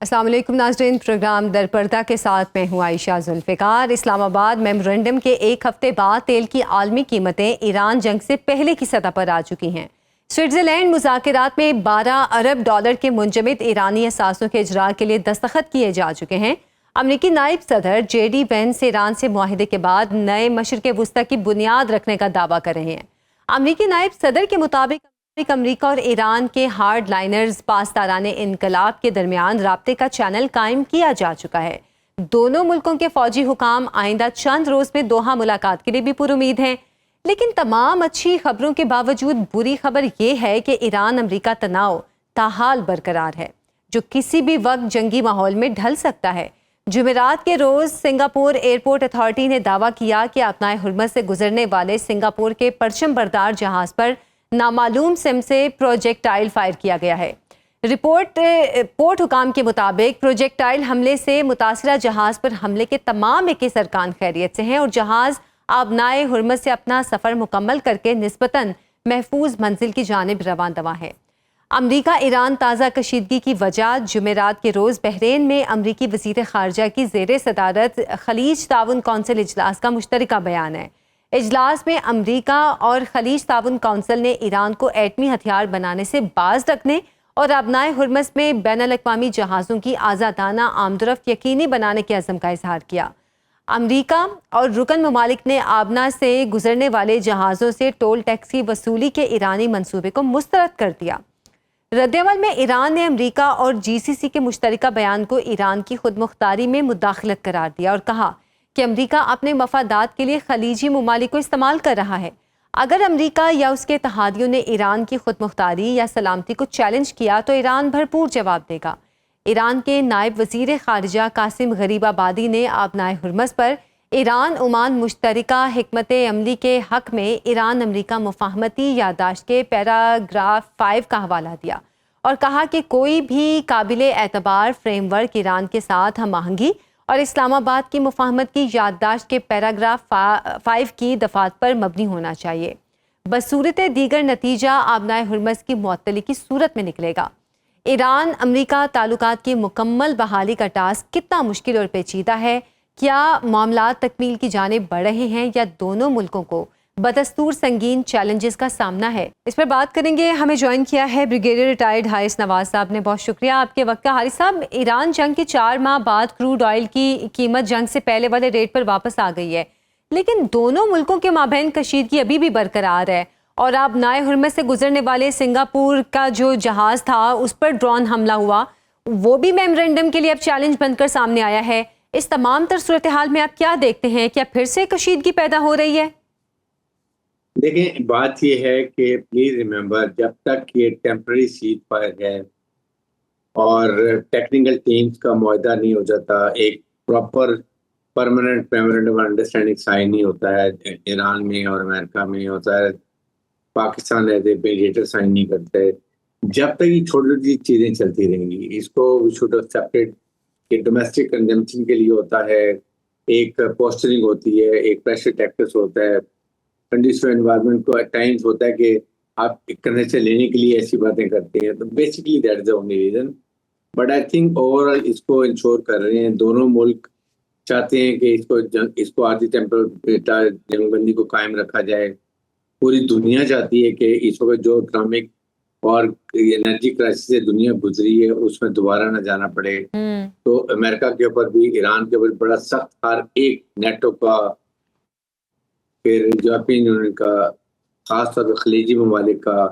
अस्सलाम वालेकुम नाज़रीन, प्रोग्राम दरपर्दा के साथ मैं हूँ आयशा जुल्फ़िकार। इस्लामाबाद मेमोरेंडम के एक हफ्ते बाद तेल की आलमी कीमतें ईरान जंग से पहले की सतह पर आ चुकी हैं। स्विट्ज़रलैंड मुज़ाकरात में 12 अरब डॉलर के मुंजमद ईरानी असासों के इजरा के लिए दस्तखत किए जा चुके हैं। अमरीकी नायब सदर JD वेंस ईरान से मुआहिदे के बाद नए मशरिक़ वुस्ता की बुनियाद रखने का दावा कर रहे हैं। अमरीकी नायब सदर के मुताबिक अमरीका और ईरान के हार्ड लाइनर्स पासदाराने इनकलाब के दरमियान राब्ते का चैनल कायम किया जा चुका है। दोनों मुल्कों के फौजी हुकाम आइंदा चंद रोज में दोहा मुलाकात के लिए भी पुरुमीद हैं। लेकिन तमाम अच्छी खबरों के बावजूद बुरी खबर यह है कि ईरान अमरीका तनाव ताहाल बरकरार है, जो किसी भी वक्त जंगी माहौल में ढल सकता है। जुमेरात के रोज सिंगापुर एयरपोर्ट अथॉरिटी ने दावा किया कि अपनाए हुर्मत से गुजरने वाले सिंगापुर के परचम बरदार जहाज पर नामालूम सिम से प्रोजेक्टाइल फायर किया गया है। पोर्ट हुकाम के मुताबिक प्रोजेक्टाइल हमले से मुतासरा जहाज पर हमले के तमाम 21 अरकान खैरियत से हैं और जहाज आबनाए हुर्मत से अपना सफ़र मुकम्मल करके निस्बतन महफूज मंजिल की जानिब रवान दवा है। अमरीका ईरान ताज़ा कशीदगी की वजह जुमेरात के रोज़ बहरीन में अमरीकी वज़ीर ख़ारजा की ज़ेर सदारत खलीज ताउन कौंसिल इजलास का मुश्तरका बयान है। इजलास में अमरीका और खलीज ताउन कौंसिल ने ईरान को एटमी हथियार बनाने से बाज रखने और अबनाए हुर्मस में बैनुल-अक़वामी जहाज़ों की आज़ादाना आमदरफ्त यकीनी बनाने के अज़्म का इजहार किया। अमरीका और रुकन ममालिक ने आबना से गुजरने वाले जहाज़ों से टोल टैक्स की वसूली के ईरानी मंसूबे को मुस्तरद कर दिया। रद्दअमल में ईरान ने अमरीका और GCC के मुश्तरका बयान को ईरान की खुद मुख्तारी में मुदाखलत करार दिया और कहा कि अमरीका अपने मफादात के लिए खलीजी ममालिक को इस्तेमाल कर रहा है। अगर अमरीका या उसके इत्तेहादियों ने ईरान की खुद मुख्तारी या सलामती को चैलेंज किया तो ईरान भरपूर जवाब देगा। ईरान के नायब वज़ीर ख़ारिजा कासिम गरीबाबादी ने आबनाए हुर्मस पर ईरान ओमान मुश्तरका हिकमत अमली के हक में ईरान अमरीका मुफाहमती याददाश्त के पैराग्राफ 5 का हवाला दिया और कहा कि कोई भी काबिले एतबार फ्रेमवर्क ईरान के साथ हम आहंगी और इस्लामाबाद की मुफाहमत की याददाश्त के पैराग्राफ 5 की दफात पर मबनी होना चाहिए। बसूरत दीगर नतीजा आबनाए हुर्मस की मुअत्तली की सूरत में निकलेगा। ईरान अमरीका ताल्लुकात की मुकम्मल बहाली का टास्क कितना मुश्किल और पेचीदा है, क्या मामला तकमील की जानिब बढ़ रहे हैं या दोनों मुल्कों को बदस्तूर संगीन चैलेंजेस का सामना है, इस पर बात करेंगे। हमें ज्वाइन किया है ब्रिगेडियर रिटायर्ड हारिस नवाज साहब ने। बहुत शुक्रिया आपके वक्त का। हारिस साहब, ईरान जंग के 4 माह बाद क्रूड ऑयल की कीमत जंग से पहले वाले रेट पर वापस आ गई है, लेकिन दोनों मुल्कों के माबैन कशीदगी अभी भी बरकरार है और अब नाए हुर्मस से गुजरने वाले सिंगापुर का जो जहाज था उस पर ड्रोन हमला हुआ, वो भी मेमोरेंडम के लिए अब चैलेंज बनकर सामने आया है। इस तमाम तर सूरत हाल में आप क्या देखते हैं, क्या फिर से कशीदगी पैदा हो रही है? देखें, बात यह है कि प्लीज रिमेंबर, जब तक ये टेम्पररी सीज फायर है और टेक्निकल टीम्स का मुआहदा नहीं हो जाता, एक proper permanent memorandum understanding sign नहीं होता है ईरान में और अमेरिका में होता है, Pakistan as a mediator sign नहीं करते, जब तक ये छोटी छोटी चीज़ें चलती रहेंगी। इसको शुड एक्सेप्टेड कि डोमेस्टिक कंजम्पशन के लिए होता है, एक पोस्टरिंग होती है, एक प्रेशर टैक्स होता है, कंडीशन एनवायरनमेंट को एट टाइम्स होता है कि आप कनेक्शन लेने के लिए ऐसी बातें करते हैं। तो basically that is the only reason. But I think overall इसको इंश्योर कर रहे हैं, दोनों मुल्क चाहते हैं कि इसको आधी टेम्परेचर जंगबंदी को कायम रखा जाए। पूरी दुनिया चाहती है कि इस वक्त जो इकोनॉमिक और एनर्जी क्राइसिस से दुनिया गुजरी है उसमें दोबारा ना जाना पड़े। तो अमेरिका के ऊपर भी, ईरान के ऊपर बड़ा सख्त हर एक, नेटो का, फिर यूरोपियन यूनियन का, खासतौर पर खलीजी ममालिक का,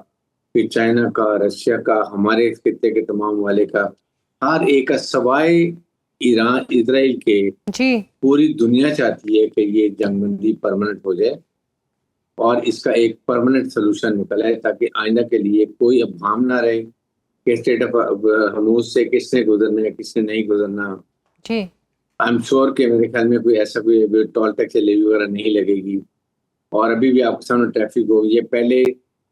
फिर चाइना का, रशिया का, हमारे खित्ते के तमाम ममालिक का, हर एक का सवाए ईरान इजराइल के जी। पूरी दुनिया चाहती है कि ये जंगबंदी परमानेंट हो जाए और इसका एक परमानेंट सोल्यूशन निकला है, ताकि आइंदा के लिए कोई अबहम ना रहे कि स्टेट ऑफ हर्मुज से किसने गुजरना है, किसने नहीं गुजरना। जी। आई एम श्योर कि मेरे ख्याल में कोई ऐसा कोई टोल टैक्स लेवी वगैरह नहीं लगेगी और अभी भी आपके सामने ट्रैफिक होगी। ये पहले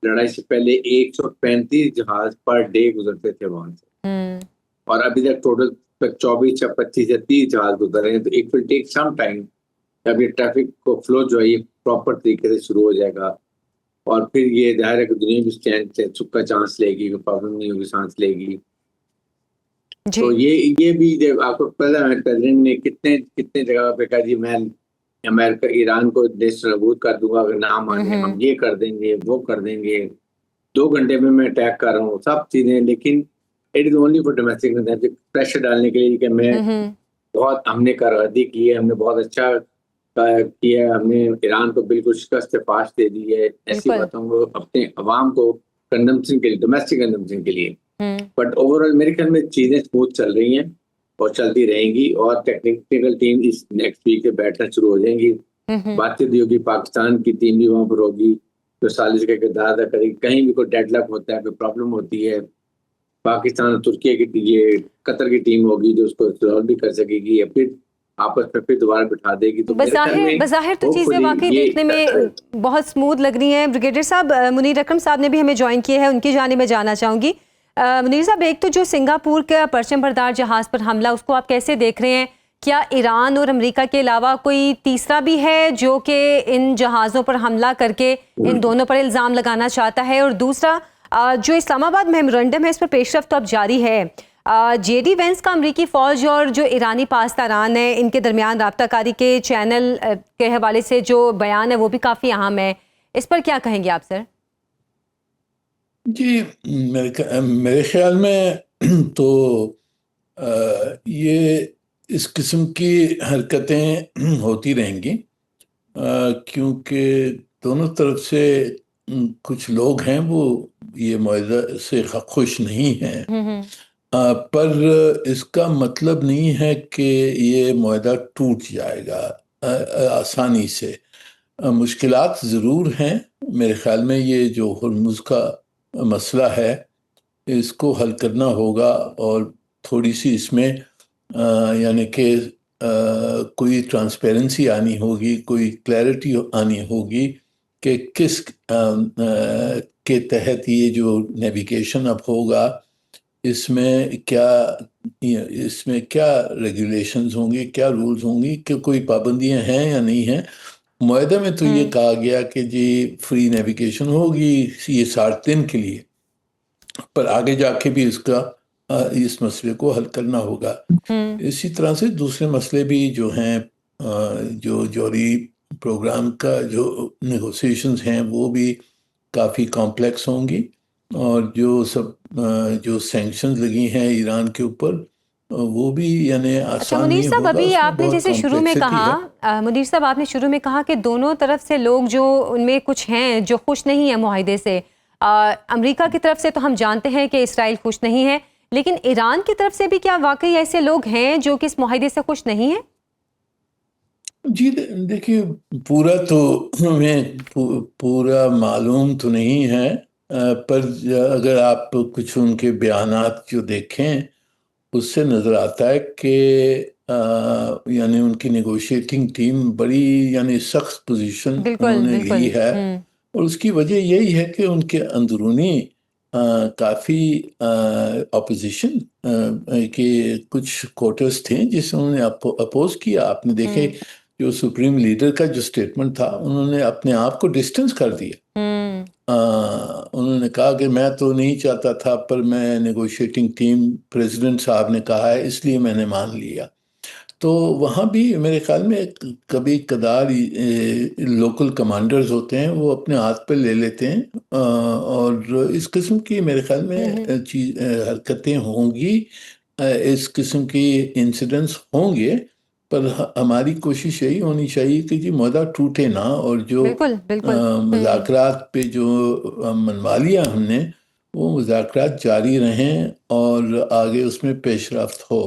लड़ाई से पहले 135 जहाज पर डे गुजरते थे वहां से, और अभी तक टोटल 24 या 25 या 30 जहाज गुजर रहे हैं। तो it will take some time, जब ये ट्रैफिक को फ्लो जो है ये प्रॉपर तरीके से शुरू हो जाएगा और फिर ये जाहिर है कि दुनिया भी सुख का चांस लेगी, कोई प्रॉब्लम नहीं होगी, सांस लेगी। जी। तो ये भी जब आपको पता है प्रेसिडेंट ने कितने कितने जगह पे कहा जी मैं अमेरिका ईरान को नेस्तनाबूद कर दूंगा अगर ना माने, हम ये कर देंगे वो कर देंगे, 2 घंटे में मैं अटैक कर रहा हूँ, सब चीजें। लेकिन it is only for domestic pressure डालने के लिए कि मैं बहुत हमने कार्रवाई की है, हमने बहुत अच्छा किया है, हमने ईरान को बिल्कुल शिकस्त फाश दे दी है, ऐसी बिल्कुल। बातों को अपने अवाम को कंजम्पशन के लिए, डोमेस्टिक कंजम्पशन के लिए। बट ओवरऑल मेरे ख्याल में चीजें स्मूथ चल रही हैं और चलती रहेंगी, और टेक्निकल टीम इस नेक्स्ट वीक से बैठना शुरू हो जाएंगी। बातचीत भी होगी, पाकिस्तान की टीम भी वहां पर होगी जो साजिश का किरदार अदा करेगी। कहीं भी कोई डेडलॉक होता है, कोई प्रॉब्लम होती है, पाकिस्तान और तुर्की की ये कतर की टीम होगी जो उसको सॉल्व भी कर सकेगी, या फिर आपस में फिर दोबारा बिठा देगी। तो मेरे ख्याल बज़ाहिर में बज़ाहिर तो चीज़ें होपफुली वाक़ई ये देखने में बहुत स्मूथ लग रही हैं। ब्रिगेडियर साहब, मुनीर अकरम साहब ने भी हमें जॉइन किया है, उनकी जानिब मैं जानना चाहूँगी। मुनीर साहब, एक तो जो सिंगापुर का परचम बरदार जहाज़ पर हमला, उसको आप कैसे देख रहे हैं? क्या ईरान और अमेरिका के अलावा कोई तीसरा भी है जो कि इन जहाज़ों पर हमला करके इन दोनों पर इल्ज़ाम लगाना चाहता है? और दूसरा, जो इस्लामाबाद मेमोरेंडम है, इस पर पेशरफ्त तो अब जारी है। जेडी वेंस का अमरीकी फ़ौज और जो ईरानी पासदारान है, इनके दरमियान राब्ताकारी के चैनल के हवाले से जो बयान है वो भी काफ़ी अहम है। इस पर क्या कहेंगे आप सर? जी, मेरे ख्याल में तो ये इस किस्म की हरकतें होती रहेंगी, क्योंकि दोनों तरफ से कुछ लोग हैं वो ये मुआहदा से खुश नहीं हैं। पर इसका मतलब नहीं है कि ये मुआहदा टूट जाएगा आसानी से। मुश्किलात ज़रूर हैं। मेरे ख्याल में ये जो हुर्मुज़ का मसला है, इसको हल करना होगा, और थोड़ी सी इसमें यानी कि कोई ट्रांसपेरेंसी आनी होगी, कोई क्लैरिटी आनी होगी कि किस के तहत ये जो नेविगेशन अब होगा, इसमें क्या रेगुलेशंस होंगी, क्या रूल्स होंगी, कि कोई पाबंदियां हैं या नहीं हैं। मुआहदे में तो ये कहा गया कि जी फ्री नेविगेशन होगी ये 60 दिन के लिए, पर आगे जाके भी इस मसले को हल करना होगा। इसी तरह से दूसरे मसले भी जो हैं, जो जौहरी प्रोग्राम का जो नेगोशिएशंस हैं वो भी काफ़ी कॉम्प्लेक्स होंगी, और जो सैंक्शंस लगी हैं ईरान के ऊपर, वो भी यानी अच्छा आसान मुनीर नहीं साहब, होगा, अभी उसमें आपने बहुत जैसे शुरू में कॉम्प्लेक्सिटी है। कहा, मुनीर साहब आपने शुरू में कहा कि दोनों तरफ से लोग जो उनमें कुछ हैं जो खुश नहीं है मुआहिदे से। अमेरिका की तरफ से तो हम जानते हैं कि इसराइल खुश नहीं है, लेकिन ईरान की तरफ से भी क्या वाकई ऐसे लोग हैं जो कि इस मुआहिदे से खुश नहीं है? जी, देखिए, पूरा तो हमें पूरा मालूम तो नहीं है, पर अगर आप कुछ उनके बयानात जो देखें, उससे नज़र आता है कि यानी उनकी नेगोशिएटिंग टीम बड़ी यानी सख्त पोजीशन बिल्कुल उन्होंने ली बिल्कुल। है, और उसकी वजह यही है कि उनके अंदरूनी काफ़ी अपोजिशन के कुछ क्वार्टर्स थे जिसे उन्होंने अपोज किया। आपने देखे जो सुप्रीम लीडर का जो स्टेटमेंट था, उन्होंने अपने आप को डिस्टेंस कर दिया। उन्होंने कहा कि मैं तो नहीं चाहता था, पर मैं नेगोशिएटिंग टीम प्रेसिडेंट साहब ने कहा है इसलिए मैंने मान लिया। तो वहाँ भी मेरे ख्याल में कभी कदार लोकल कमांडर्स होते हैं, वो अपने हाथ पे ले लेते हैं, और इस किस्म की मेरे ख्याल में हरकतें होंगी, इस किस्म की इंसिडेंट्स होंगे। पर हमारी कोशिश यही होनी चाहिए कि जी मुआहदा टूटे ना, और जो बिल्कुल बिल्कुल। मुज़ाकरात पे जो मनवा लिया हमने, वो मुज़ाकरात जारी रहें और आगे उसमें पेशरफ्त हो।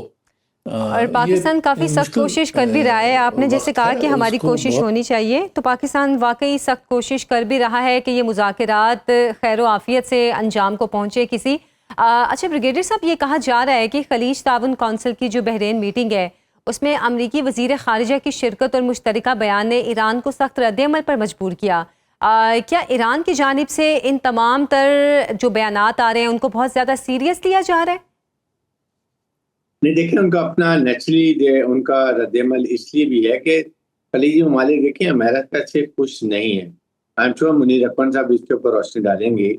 और ये पाकिस्तान काफ़ी सख्त मुश्किल कोशिश कर भी रहा है। आपने जैसे वक्त कहा है, कि हमारी उसको कोशिश बहुत होनी चाहिए, तो पाकिस्तान वाकई सख्त कोशिश कर भी रहा है कि ये मुज़ाकरात खैर आफियत से अंजाम को पहुँचे किसी। अच्छा ब्रिगेडियर साहब, ये कहा जा रहा है कि खलीज ताउन कौंसिल की जो बहरीन मीटिंग है, उसमें अमरीकी वज़ीर ख़ारिजा की शिरकत और मुश्तरका बयान ने ईरान को सख्त रद्द-ए-अमल पर मजबूर किया। क्या ईरान की जानिब से इन तमाम तर जो बयानात आ रहे हैं उनको बहुत ज़्यादा सीरियस लिया जा रहा है? नहीं, देखिए उनका अपना नेचुरली उनका रद्दमल इसलिए भी है कि खलीजी ममालिक देखिए अमेरिका से खुश नहीं है। आई एम श्योर मुनीर अकबर साहब इसके ऊपर रोशनी डालेंगे।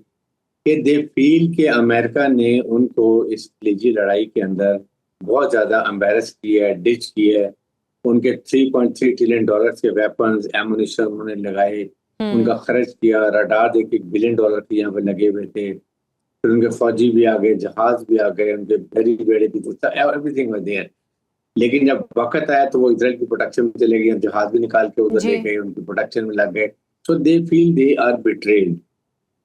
कि दे फील कि अमेरिका ने उनको इस निजी लड़ाई के अंदर बहुत ज़्यादा एम्बेरस किया है, डिच किया है। उनके 3.3 ट्रिलियन डॉलर्स के वेपन्स, एमुनिशन उन्होंने लगाए, उनका खर्च किया, रडार देखिए $1 बिलियन के यहाँ पे लगे हुए थे। फिर उनके फौजी भी आ गए, जहाज भी आ गए, उनके बड़ी बेड़े भी, एवरीथिंग वाज देयर। लेकिन जब वक्त आया तो वो इजराइल की प्रोटेक्शन में चले गए, जहाज भी निकाल के उधर ले जी। गए, उनकी प्रोटेक्शन में लग गए। So they feel they are betrayed.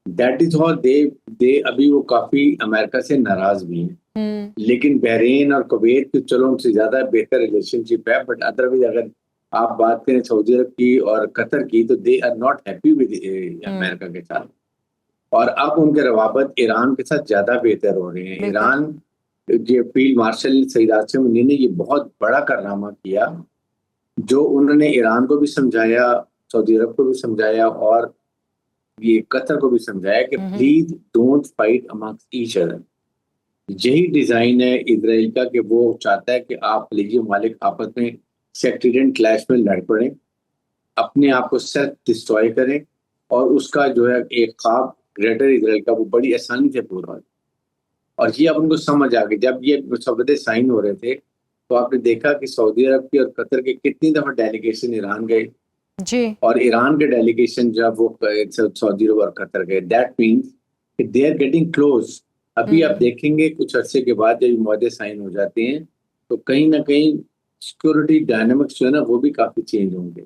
That is how they अभी वो काफी अमेरिका से नाराज भी हैं। लेकिन बहरीन और कुवैत की चलो उनसे ज्यादा बेहतर रिलेशनशिप है, बट अदरवाइज अगर आप बात करें सऊदी अरब की और कतर की, तो they are not happy with America के साथ। और अब उनके रवाबत ईरान के साथ ज्यादा बेहतर हो रहे हैं। बिल्कुल। ईरान ये फील्ड मार्शल सईद आसिम मुनीर ने ये बहुत बड़ा कारनामा किया, जो उन्होंने ईरान को भी समझाया, सऊदी अरब को भी समझाया और ये कतर को भी समझाया कि please don't fight amongst each other. यही डिजाइन है इजराइल का कि वो चाहता है कि आप लीजिए मालिक आपस में सेक्टेरियन क्लैश में लड़ पड़े, अपने आप को सेल्फ डिस्ट्रॉय करें और उसका जो है एक ख्वाब ग्रेटर इजराइल का वो बड़ी आसानी से पूरा हो। और ये अब उनको समझ आ गई। जब ये समझौते साइन हो रहे थे तो आपने देखा कि सऊदी अरब की और कतर के कितनी दफा डेलीगेशन ईरान गए, जी। और ईरान के डेलीगेशन जब वो सऊदी अरब और कतर गए, दैट मीन्स कि दे आर गेटिंग क्लोज। अभी आप देखेंगे कुछ अरसे के बाद जब मुआहदे साइन हो जाते हैं तो कहीं ना कहीं सिक्योरिटी डायनामिक्स जो है ना वो भी काफी चेंज होंगे।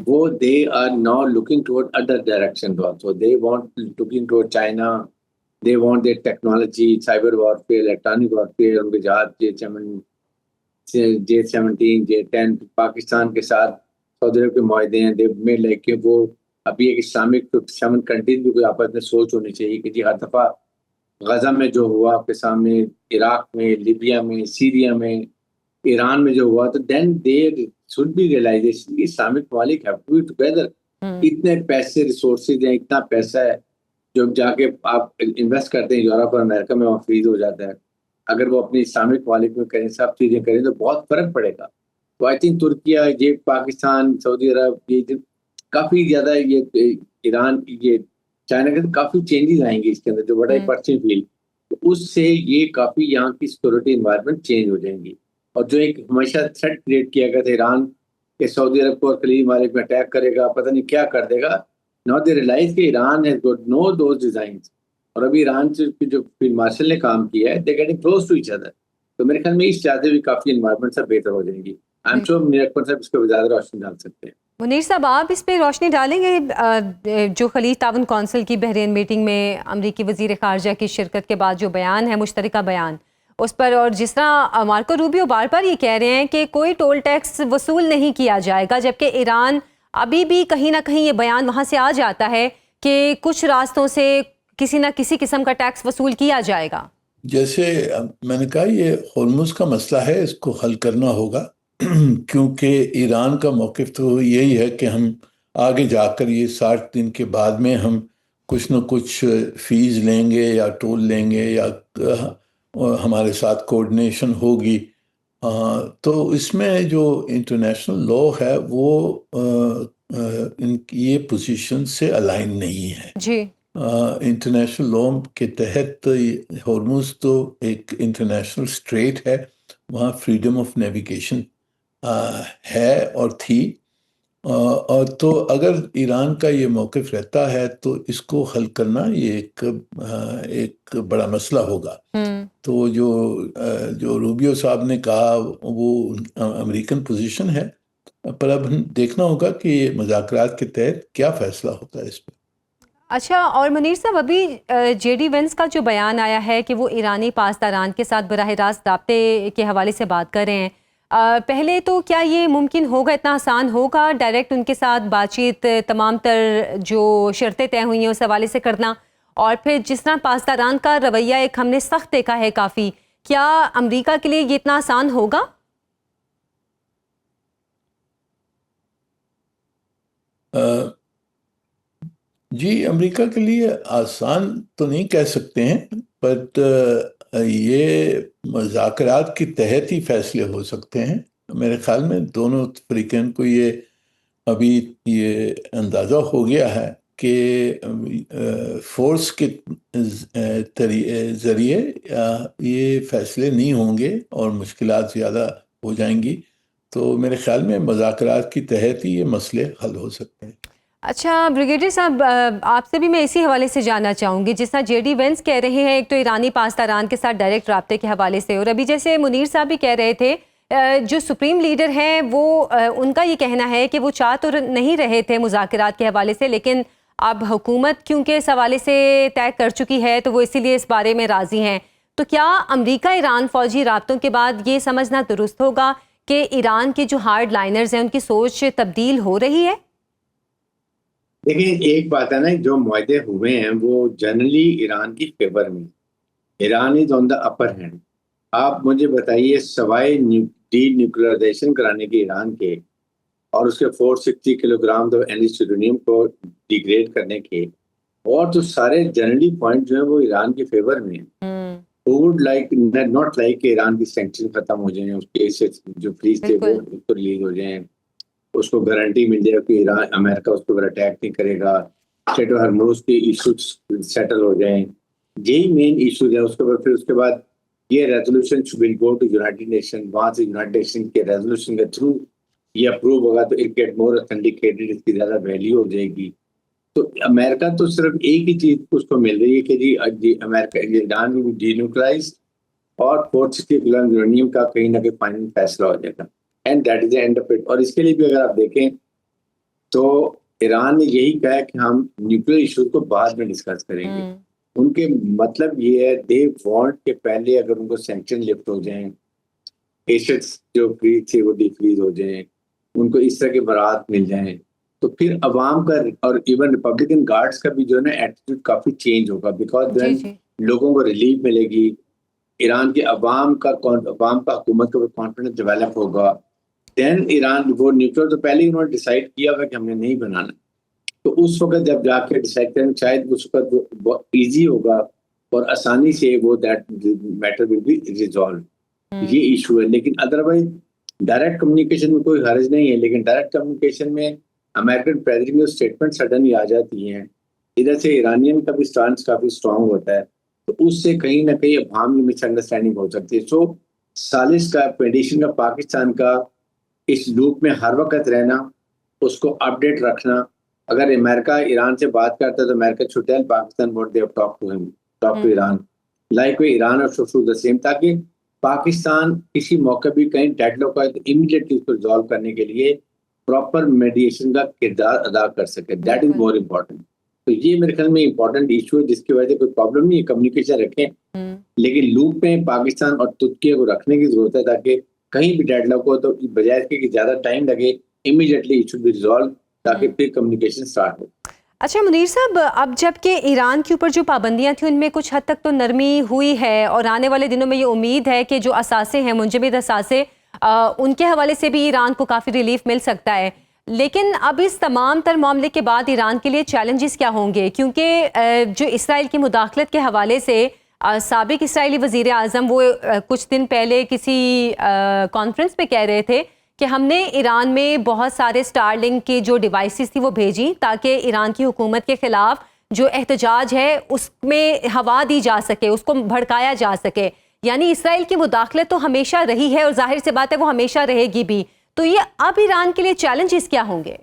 वो they are now looking toward other direction also. They want looking toward China, they want their technology, cyber warfare, electronic warfare, उनके जहाज J-17, J-10 पाकिस्तान के साथ सऊदी अरब के मुआहदे हैं। दे में लाइक वो अभी एक इस्लामिक 7 कंट्रीज भी कोई आपस में सोच होनी चाहिए कि जी हर दफा गजा में जो हुआ आपके सामने, इराक में, लिबिया में, सीरिया में, ईरान में जो हुआ, तो then there should be realization Islamic ममालिक हैव टू बी टुगेदर। इतने पैसे रिसोर्सेज हैं, इतना पैसा है जो जाके आप इन्वेस्ट करते हैं यूरोप और अमेरिका में, वहाँ फ्रीज हो जाता है। अगर वो अपने इस्लामिक ममालिक में करें, सब चीजें करें तो बहुत फर्क पड़ेगा। तो आई थिंक तुर्किया, ये पाकिस्तान, सऊदी अरब, ये काफी ज्यादा, ये ईरान, ये चाइना के काफी चेंजेस आएंगे इसके अंदर, जो बड़ा पर्सनल फील, तो उससे ये काफी यहाँ की सिक्योरिटी इन्वायरमेंट चेंज हो जाएंगी। और जो एक हमेशा थ्रेट क्रिएट किया गया था ईरान के सऊदी अरब को और खलीज ममालिक में अटैक करेगा, पता नहीं क्या कर देगा, नाउ दे रियलाइज कि Iran has got know those designs. और अभी ईरान से जो फील्ड मार्शल ने काम किया है, they getting close to each other. तो मेरे ख्याल में इस चाहते भी काफी इन्वायरमेंट सब बेहतर हो जाएंगी। आई एम श्योर मुनीर अकबर साहब इस पर ज्यादा रोशनी डाल सकते हैं। मुनीर साहब, आप इस पे रोशनी डालेंगे जो खलीज ताउन कौंसिल की बहरीन मीटिंग में अमरीकी वजीर खारजा की शिरकत के बाद जो बयान है, मुश्तरका बयान, उस पर, और जिस तरह मार्को रूबियो बार बार ये कह रहे हैं कि कोई टोल टैक्स वसूल नहीं किया जाएगा, जबकि ईरान अभी भी कहीं ना कहीं ये बयान वहाँ से आ जाता है कि कुछ रास्तों से किसी न किसी किस्म का टैक्स वसूल किया जाएगा। जैसे मैंने कहा, ये होर्मुज का मसला है, इसको हल करना होगा क्योंकि ईरान का मौक़िफ़ तो यही है कि हम आगे जाकर ये 60 दिन के बाद में हम कुछ न कुछ फ़ीस लेंगे या टोल लेंगे या हमारे साथ कोऑर्डिनेशन होगी। तो इसमें जो इंटरनेशनल लॉ है वो इनकी ये पोजीशन से अलाइन नहीं है जी। इंटरनेशनल लॉ के तहत होर्मुज तो एक इंटरनेशनल स्ट्रेट है, वहाँ फ्रीडम ऑफ नेविगेशन है और थी, और तो अगर ईरान का ये मौक़िफ़ रहता है तो इसको हल करना ये एक बड़ा मसला होगा। तो जो रूबियो साहब ने कहा वो अमेरिकन पोजीशन है, पर अब देखना होगा कि मुज़ाकरात के तहत क्या फ़ैसला होता है इस पर। अच्छा, और मुनीर साहब, अभी जेडी वेंस का जो बयान आया है कि वो ईरानी पासदारान के साथ बराह रास्त राब्ते के हवाले से बात कर रहे हैं, पहले तो क्या ये मुमकिन होगा, इतना आसान होगा डायरेक्ट उनके साथ बातचीत, तमाम तर जो शर्तें तय हुई हैं उस हवाले से करना? और फिर जिस तरह पासदारान का रवैया एक हमने सख्त देखा है काफ़ी, क्या अमेरिका के लिए ये इतना आसान होगा? जी, अमेरिका के लिए आसान तो नहीं कह सकते हैं, बट ये मुज़ाकरात के तहत ही फैसले हो सकते हैं। मेरे ख्याल में दोनों फरीकैन को ये अभी ये अंदाज़ा हो गया है कि फोर्स के ज़रिए ये फैसले नहीं होंगे और मुश्किलात ज़्यादा हो जाएंगी। तो मेरे ख्याल में मुज़ाकरात की तहत ही ये मसले हल हो सकते हैं। अच्छा ब्रिगेडियर साहब, आपसे भी मैं इसी हवाले से जानना चाहूँगी, जिस तरह जेडी वेंस कह रहे हैं एक तो ईरानी पासदारान के साथ डायरेक्ट राब्ते के हवाले से, और अभी जैसे मुनीर साहब भी कह रहे थे जो सुप्रीम लीडर हैं वो उनका ये कहना है कि वो चाह तो नहीं रहे थे मुज़ाकरात के हवाले से, लेकिन अब हुकूमत क्योंकि इस हवाले से तय कर चुकी है तो वो इसीलिए इस बारे में राज़ी हैं। तो क्या अमरीका ईरान फ़ौजी राब्तों के बाद ये समझना दुरुस्त होगा कि ईरान के जो हार्ड लाइनर्स हैं उनकी सोच तब्दील हो रही है? देखिए, एक बात है ना, जो मुआहदे हुए हैं वो जनरली ईरान की फेवर में, Iran is on the upper hand. आप मुझे बताइए, सवाए डी न्यूक्लियराइजेशन कराने के ईरान के और उसके 460 किलोग्राम एनरिच्ड यूरेनियम को डिग्रेड करने के, और तो सारे जनरली पॉइंट जो है वो ईरान के फेवर में है। वुड लाइक नॉट लाइक कि ईरान की सैंक्शन खत्म हो जाए, उसके जो फ्रीज थे वो उसको रिलीज हो जाए, उसको गारंटी मिल जाए कि ईरान अमेरिका उसके ऊपर अटैक नहीं करेगा, स्ट्रेट ऑफ हॉर्मुज़ के इशूज सेटल हो जाएं। यही मेन इशूज है। उसके बाद फिर उसके बाद ये resolution will go to United Nation, वहां से यूनाइटेड नेशन के रेजोल्यूशन के थ्रू ये अप्रूव होगा तो इट गेट मोर ऑथेंटिकेटेड, इसकी ज्यादा वैल्यू हो जाएगी। तो अमेरिका तो सिर्फ एक ही चीज उसको मिल रही है कि जी अमेरिका ईरान में डीन्यूक्लियराइज और 460 किलोग्राम यूरेनियम का कहीं ना कहीं फाइनल फैसला हो जाएगा, and that is the end of it. और इसके लिए भी अगर आप देखें तो ईरान ने यही कहा कि हम न्यूक्लियर इशूज को बाद में डिस्कस करेंगे। उनके मतलब ये है, दे वांट के पहले अगर उनको सैंक्शन लिफ्ट हो जाएं, एसेट्स जो फ्रीज थे वो डिफ्रीज हो जाएं, उनको इस तरह के बरात मिल जाएं, तो फिर अवाम का और इवन रिपब्लिकन गार्ड्स का भी जो है ना एटीट्यूड काफी चेंज होगा, बिकॉज लोगों को रिलीफ मिलेगी, ईरान के अवाम का हुकूमत के ऊपर कॉन्फिडेंस डेवलप होगा। देन ईरान वो न्यूक्लियर तो पहले ही उन्होंने डिसाइड किया हुआ कि हमने नहीं बनाना, तो उस वक्त जब जाके डिसाइड करें शायद उस वक्त ईजी होगा और आसानी से वो that matter will be resolve. ये इशू है। लेकिन अदरवाइज डायरेक्ट कम्युनिकेशन में कोई हर्ज नहीं है, लेकिन डायरेक्ट कम्युनिकेशन में अमेरिकन प्रेसिडेंट की स्टेटमेंट सडनली आ जाती हैं, इधर से ईरानियन का भी स्टांस काफी स्ट्रांग होता है, तो उससे कहीं ना कहीं अवाम में मिसअंडरस्टैंडिंग हो सकती है। सो सालिस का पेडिशन का पाकिस्तान का इस लूप में हर वक्त रहना, उसको अपडेट रखना। अगर अमेरिका ईरान से बात करता है तो America should tell Pakistan what they have talked to him, talk to Iran, like Iran और should the same, ताकि पाकिस्तान किसी मौके भी कहीं डेडलॉक है तो इमीडिएटली उसको रिजॉल्व करने के लिए प्रॉपर मेडिएशन का किरदार अदा कर सके। That is more important. तो ये मेरे ख्याल में इम्पोर्टेंट इशू है जिसकी वजह से कोई प्रॉब्लम नहीं है, कम्युनिकेशन रखें, लेकिन लूप में पाकिस्तान और तुर्की को रखने की जरूरत है ताकि कहीं भी डेडलॉक हो तो बजाय इसके कि ज्यादा टाइम लगे, immediately it should be resolve ताकि फिर कम्युनिकेशन स्टार्ट हो। अच्छा मुनीर साहब, अब जबकि ईरान के ऊपर जो पाबंदियां थी उनमें कुछ हद तक तो नरमी हुई है और आने वाले दिनों में ये उम्मीद है कि जो असासे हैं, मुंजमद असासे, उनके हवाले से भी ईरान को काफ़ी रिलीफ मिल सकता है, लेकिन अब इस तमाम तर मामले के बाद ईरान के लिए चैलेंजेस क्या होंगे? क्योंकि जो इसराइल की मुदाखलत के हवाले से साबिक इसराइली वज़ीर आज़म वो कुछ दिन पहले किसी कॉन्फ्रेंस पे कह रहे थे कि हमने ईरान में बहुत सारे स्टारलिंक की जो डिवाइसेस थी वो भेजी ताकि ईरान की हुकूमत के ख़िलाफ़ जो एहतजाज है उसमें हवा दी जा सके, उसको भड़काया जा सके। यानी इसराइल की मुदाखलत तो हमेशा रही है और जाहिर सी बात है वो हमेशा रहेगी भी। तो ये अब ईरान के लिए चैलेंजेस क्या होंगे?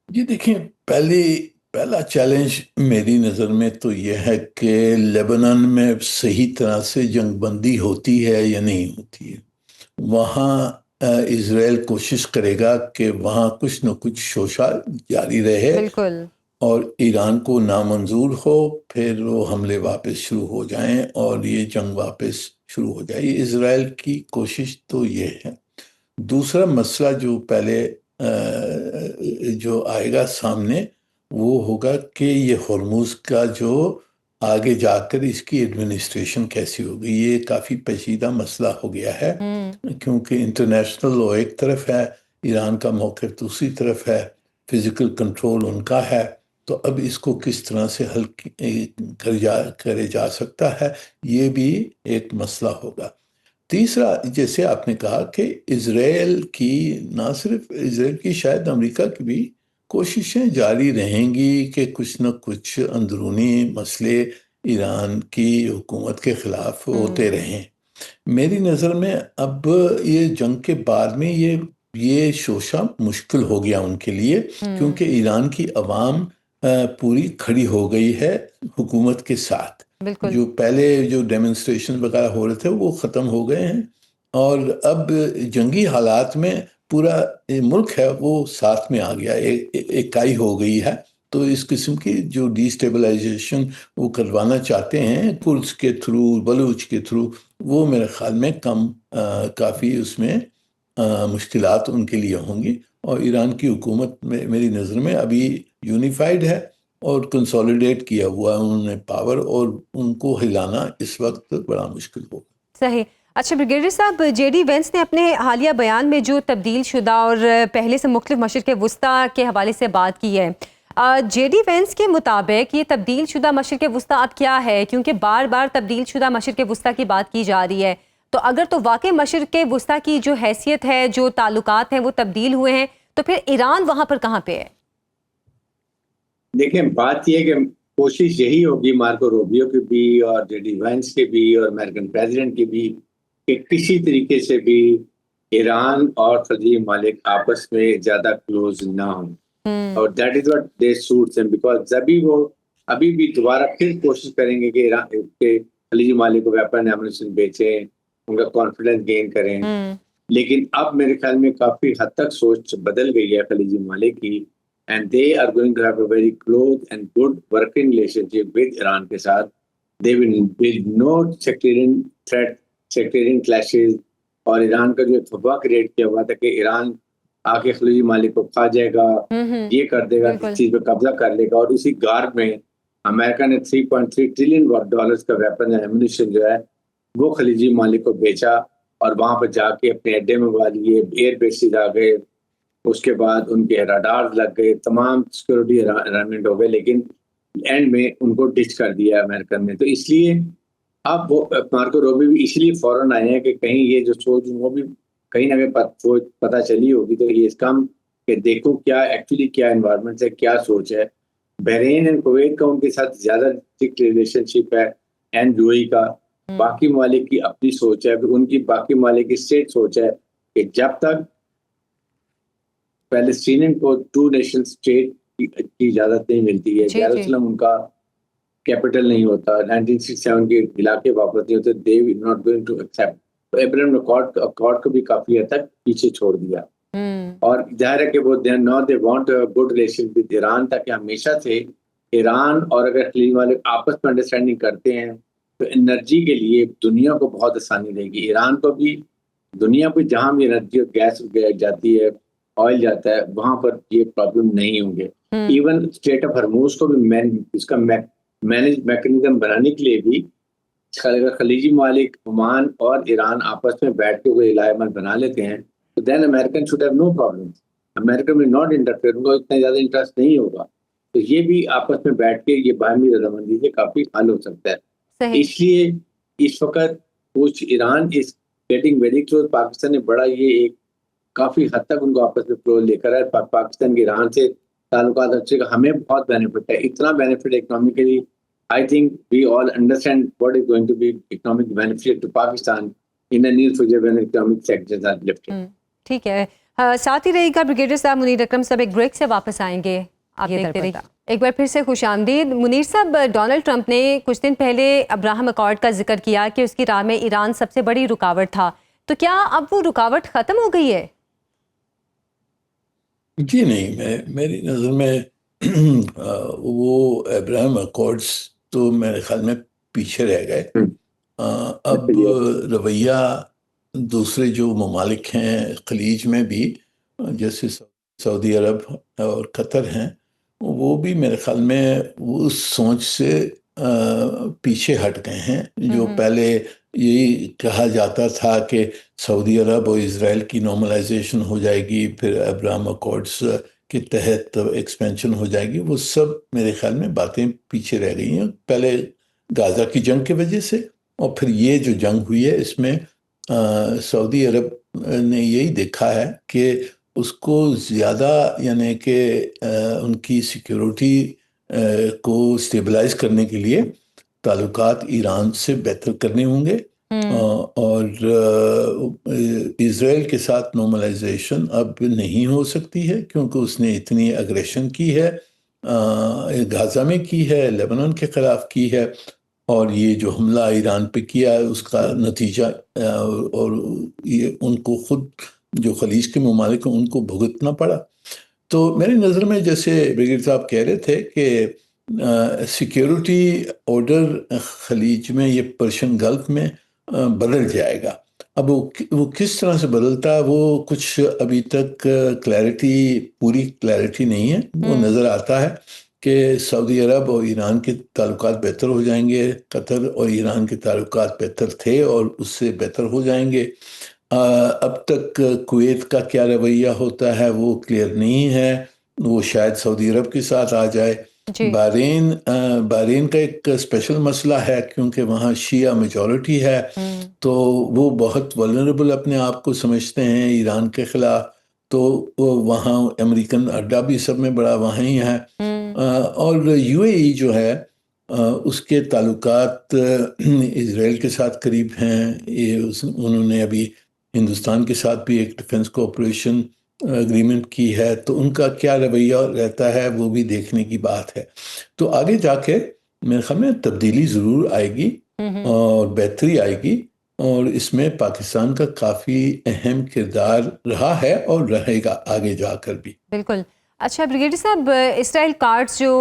जी देखिए, पहला चैलेंज मेरी नज़र में तो यह है कि लेबनान में सही तरह से जंगबंदी होती है या नहीं होती है। वहाँ इजराइल कोशिश करेगा कि वहाँ कुछ न कुछ शोशा जारी रहे, बिल्कुल, और ईरान को नामंजूर हो, फिर वो हमले वापस शुरू हो जाएं और ये जंग वापस शुरू हो जाए। इजराइल की कोशिश तो ये है। दूसरा मसला जो पहले जो आएगा सामने वो होगा कि ये हॉर्मुज़ का जो आगे जाकर इसकी एडमिनिस्ट्रेशन कैसी होगी। ये काफ़ी पेचीदा मसला हो गया है क्योंकि इंटरनेशनल लॉ एक तरफ है, ईरान का मौक़िफ़ दूसरी तरफ है, फिज़िकल कंट्रोल उनका है। तो अब इसको किस तरह से हल करे जा सकता है, ये भी एक मसला होगा। तीसरा, जैसे आपने कहा कि इज़राइल की, ना सिर्फ इज़राइल की, शायद अमेरिका की भी कोशिशें जारी रहेंगी कि कुछ न कुछ अंदरूनी मसले ईरान की हुकूमत के ख़िलाफ़ होते रहें। मेरी नज़र में अब ये जंग के बाद में ये शोशा मुश्किल हो गया उनके लिए, क्योंकि ईरान की अवाम पूरी खड़ी हो गई है हुकूमत के साथ। बिल्कुल। जो पहले जो डेमोन्स्ट्रेशन वगैरह हो रहे थे वो ख़त्म हो गए हैं, और अब जंगी हालात में पूरा मुल्क है वो साथ में आ गया, इकाई हो गई है। तो इस किस्म की जो डिस्टेबलाइजेशन वो करवाना चाहते हैं कुर्द के थ्रू, बलूच के थ्रू, वो मेरे ख्याल में काफ़ी उसमें मुश्किलात उनके लिए होंगी। और ईरान की हुकूमत में मेरी नज़र में अभी यूनिफाइड है और कंसोलिडेट किया हुआ है उन्होंने पावर, और उनको हिलाना इस वक्त बड़ा मुश्किल होगा। सही। अच्छा ब्रिगेडियर साहब, जेडी वेंस ने अपने हालिया बयान में जो तब्दील शुदा और पहले से मुख्तलिफ मशरिक़ वुस्ता के हवाले से बात की है, जेडी वेंस के मुताबिक ये तब्दील शुदा मशरिक़ वुस्ता अब क्या है? क्योंकि बार बार तब्दील शुदा मशरिक़ वुस्ता की बात की जा रही है, तो अगर तो वाकई मशरिक़ वुस्ता की जो हैसियत है, जो ताल्लुकात हैं वो तब्दील हुए हैं, तो फिर ईरान वहाँ पर कहाँ पे है? देखिए, बात यह है कि कोशिश यही होगी मार्को रूबियो की भी और जेडी वेंस के भी और अमेरिकन प्रेसिडेंट की भी, कि किसी तरीके से भी ईरान और खलीजी मालिक आपस में ज़्यादा क्लोज ना हों। और that is what they suits him, because वो अभी भी दोबारा फिर कोशिश करेंगे कि ईरान के खलीजी मालिक को वेपन एमुनिशन बेचें, उनका कॉन्फिडेंस गेन करें। लेकिन अब मेरे ख्याल में काफ़ी हद तक सोच बदल गई है खलीजी मालिक की, and they are going to have a very close and good working relationship with Iran के साथ। They will build no sectarian threat, sectarian clashes। और ईरान का जो अफवाह क्रिएट किया हुआ था कि ईरान आके खलीजी मालिक को खा जाएगा, ये कर देगा, इस चीज पे कब्जा कर लेगा, और उसी गार्ड में अमेरिका ने $3.3 ट्रिलियन का वेपन एमुनिशन जो है वो खलीजी मालिक को बेचा, और वहां पर जाके अपने अड्डे मंगवा लिए, एयर बेसिस आ गए, उसके बाद उनके रडार लग गए, तमाम सिक्योरिटी अरेंजमेंट हो गए, लेकिन एंड में उनको डिच कर दिया अमेरिकन ने। तो इसलिए अब वो मार्को रूबियो भी इसलिए फौरन आए हैं कि कहीं ये जो सोच वो भी कहीं ना कहीं पता चली होगी, तो ये कम कि देखो क्या एक्चुअली क्या एनवायरनमेंट है, क्या सोच है। बहरीन एंड कुवैत का उनके साथ ज्यादा स्ट्रिक्ट रिलेशनशिप है, एंड यूएई का। बाकी ममालिक की अपनी सोच है, उनकी बाकी ममालिक की स्टेट सोच है कि जब तक पैलेस्टीनियन को टू नेशन स्टेट की इजाजत नहीं मिलती है, जेरूसलम उनका कैपिटल नहीं होता, 1967 के इलाके वापस नहीं होते, they will not going to accept. तो अब्राहम अकॉर्ड को भी काफी हद तक पीछे छोड़ दिया। और जाहिर है कि वो they want a good relation with Iran, ताकि हमेशा से ईरान और अगर खलीज वाले आपस में अंडरस्टैंडिंग करते हैं तो एनर्जी के लिए दुनिया को बहुत आसानी रहेगी। ईरान को भी दुनिया में जहां भी एनर्जी और गैस जाती है, ऑयल जाता है, वहां पर ये प्रॉब्लम नहीं होंगे। इवन स्टेट ऑफ हरमूज को भी इसका मैनेज मैकेनिज्म बनाने के लिए भी अगर खलीजी मालिक ओमान और ईरान आपस में बैठ के कोई अलायमेंट बना लेते हैं तो then American should have no problem. America में नॉट इंटरफेयर, उनको इतना ज्यादा इंटरेस्ट नहीं होगा। तो ये भी आपस में बैठ के ये बाहमी रजामंदी से काफी हल हो सकता है। इसलिए इस वक्त कुछ Iran is getting very close. Pakistan ने बड़ा ये एक काफी हद तक उनको आपस में क्लोज लेकर है। पाकिस्तान के ईरान से ताल्लुकात अच्छे का हमें बहुत बेनिफिट है, इतना benefit economically. I think we all understand what is going to be economic benefit to Pakistan in the near future when economic sectors are lifted. ठीक है, साथ ही रहेगा ब्रिगेडियर साहब मुनीर अकरम साहब, एक ब्रेक से वापस आएंगे। आप देखते रहिए। एक बार फिर से खुशामदीद। मुनीर साहब, डोनाल्ड ट्रंप ने कुछ दिन पहले अब्राहम अकॉर्ड का जिक्र किया कि उसकी राह में ईरान सबसे बड़ी रुकावट था, तो क्या अब वो रुकावट खत्म हो गई है? जी नहीं, मेरी नज़र में वो अब्राहम अकॉर्ड्स तो मेरे ख्याल में पीछे रह गए। अब रवैया दूसरे जो ममालिक हैं खलीज में भी, जैसे सऊदी अरब और कतर हैं, वो भी मेरे ख्याल में उस सोच से पीछे हट गए हैं। जो पहले यही कहा जाता था कि सऊदी अरब और इज़राइल की नॉर्मलाइजेशन हो जाएगी, फिर अब्राहम अकॉर्ड्स के तहत एक्सपेंशन हो जाएगी, वो सब मेरे ख्याल में बातें पीछे रह गई हैं। पहले गाज़ा की जंग की वजह से, और फिर ये जो जंग हुई है इसमें सऊदी अरब ने यही देखा है कि उसको ज़्यादा यानी कि उनकी सिक्योरिटी को स्टेबलाइज करने के लिए ताल्लुकात ईरान से बेहतर करने होंगे और इज़राइल के साथ नॉर्मलाइजेशन अब नहीं हो सकती है क्योंकि उसने इतनी अग्रेशन की है, गाज़ा में की है, लेबनान के ख़िलाफ़ की है, और ये जो हमला ईरान पे किया है उसका नतीजा और ये उनको खुद जो खलीज के ममालिक हैं उनको भुगतना पड़ा। तो मेरी नज़र में जैसे ब्रिगेड साहब कह रहे थे कि सिक्योरिटी ऑर्डर खलीज में, ये पर्शियन गल्फ में बदल जाएगा। अब वो किस तरह से बदलता है वो कुछ अभी तक पूरी क्लैरिटी नहीं है। वो नज़र आता है कि सऊदी अरब और ईरान के ताल्लुकात बेहतर हो जाएंगे, कतर और ईरान के ताल्लुकात बेहतर थे और उससे बेहतर हो जाएंगे। अब तक कुवैत का क्या रवैया होता है वो क्लियर नहीं है, वो शायद सऊदी अरब के साथ आ जाए। बहरीन का एक स्पेशल मसला है क्योंकि वहाँ शिया मेजॉरिटी है, तो वो बहुत वल्नरेबल अपने आप को समझते हैं ईरान के खिलाफ, तो वो वहाँ अमेरिकन अड्डा भी सब में बड़ा वहाँ ही है। और यूएई जो है उसके ताल्लुकात इज़राइल के साथ करीब हैं। उन्होंने अभी हिंदुस्तान के साथ भी एक डिफेंस कोऑपरेशन एग्रीमेंट की है, तो उनका क्या रवैया रहता है वो भी देखने की बात है। तो आगे जाके मेरे ख्याल में तब्दीली ज़रूर आएगी और बेहतरी आएगी, और इसमें पाकिस्तान का काफ़ी अहम किरदार रहा है और रहेगा आगे जाकर भी। बिल्कुल। अच्छा ब्रिगेडियर साहब, इसराइल कार्ड्स जो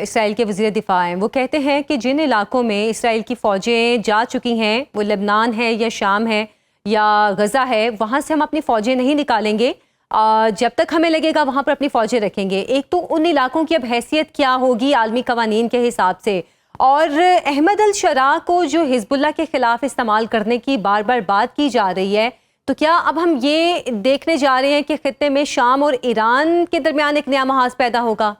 इसराइल के वज़ीर दिफा हैं वो कहते हैं कि जिन इलाकों में इसराइल की फ़ौजें जा चुकी हैं, वो लेबनान है या शाम है या गज़ा है, वहाँ से हम अपनी फ़ौजें नहीं निकालेंगे, जब तक हमें लगेगा वहाँ पर अपनी फ़ौजें रखेंगे। एक तो उन इलाकों की अब हैसियत क्या होगी आलमी कवानीन के हिसाब से, और अहमद अल शरा को जो हिजबुल्लाह के ख़िलाफ़ इस्तेमाल करने की बार बार बात की जा रही है, तो क्या अब हम ये देखने जा रहे हैं कि खित्ते में शाम और ईरान के दरमियान एक नया महाज पैदा होगा?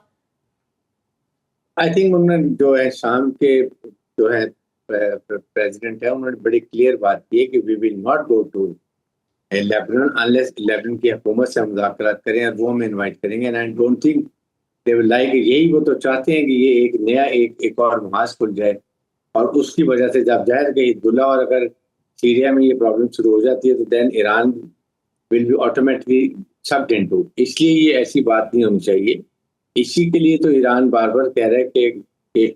आई थिंक उन्होंने जो है शाम के जो है प्रेसिडेंट है, उन्होंने बड़ी क्लियर बात की है कि we will not go to Lebanon unless Lebanon की हुकूमत से मुज़ाकरात करें और वो हमें इनवाइट करेंगे। And I don't think they will like, यही वो तो चाहते हैं कि ये एक नया एक और महाज खुल जाए, और उसकी वजह से जब जाहिर कि हिजबुल्लाह और अगर सीरिया में ये प्रॉब्लम शुरू हो जाती है तो then Iran will be automatically sucked into, इसलिए ये ऐसी बात नहीं होनी चाहिए। इसी के लिए तो ईरान बार बार कह रहा है कि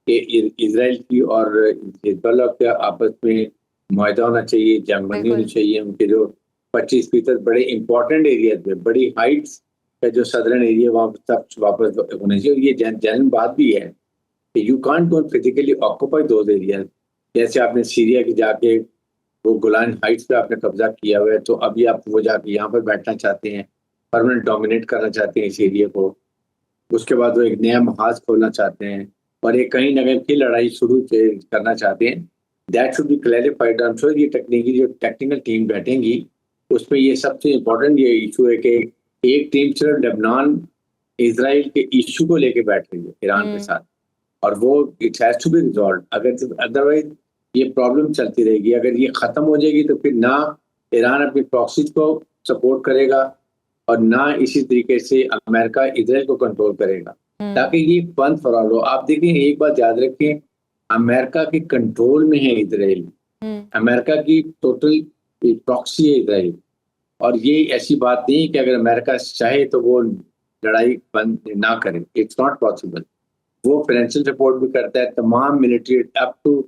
इजराइल की और हिजबुल्लाह के आपस में मुआहदा होना चाहिए, जंगबंदी होनी चाहिए। उनके जो 25% बड़े इंपॉर्टेंट एरियाज में, बड़ी हाइट्स का जो सदर्न एरिया वहाँ सब वापस होने चाहिए। और ये जनरल बात भी है कि you can't go physically occupy those areas. जैसे आपने सीरिया की जाके वो गोलान हाइट्स पे आपने कब्जा किया हुआ है, तो अभी आप वो जाके यहाँ पर बैठना चाहते हैं, परमानेंट डोमिनेट करना चाहते हैं इस एरिया को। उसके बाद वो एक नया महाज खोलना चाहते हैं और एक कहीं ना कहीं फिर लड़ाई शुरू करना चाहते हैं। That should be clarified. I am sure ये जो टेक्निकल टीम बैठेंगी उसमें ये सबसे इम्पोर्टेंट ये इशू है कि एक टीम सिर्फ लेबनान इजराइल के इशू को लेके बैठ रही है ईरान के साथ, और वो it has to be resolve. अगर अदरवाइज ये प्रॉब्लम चलती रहेगी। अगर ये खत्म हो जाएगी तो फिर ना ईरान अपनी प्रॉक्सीज को सपोर्ट करेगा और ना इसी तरीके से अमेरिका इजराइल को कंट्रोल करेगा, ताकि ये बंद फॉर हो। आप देखें, एक बात याद रखें, अमेरिका के कंट्रोल में है इजराइल, अमेरिका की टोटल प्रॉक्सी है इजराइल, और ये ऐसी बात नहीं कि अगर अमेरिका चाहे तो वो लड़ाई बंद ना करे, इट्स नॉट पॉसिबल। वो फाइनेंशियल सपोर्ट भी करता है, तमाम military up to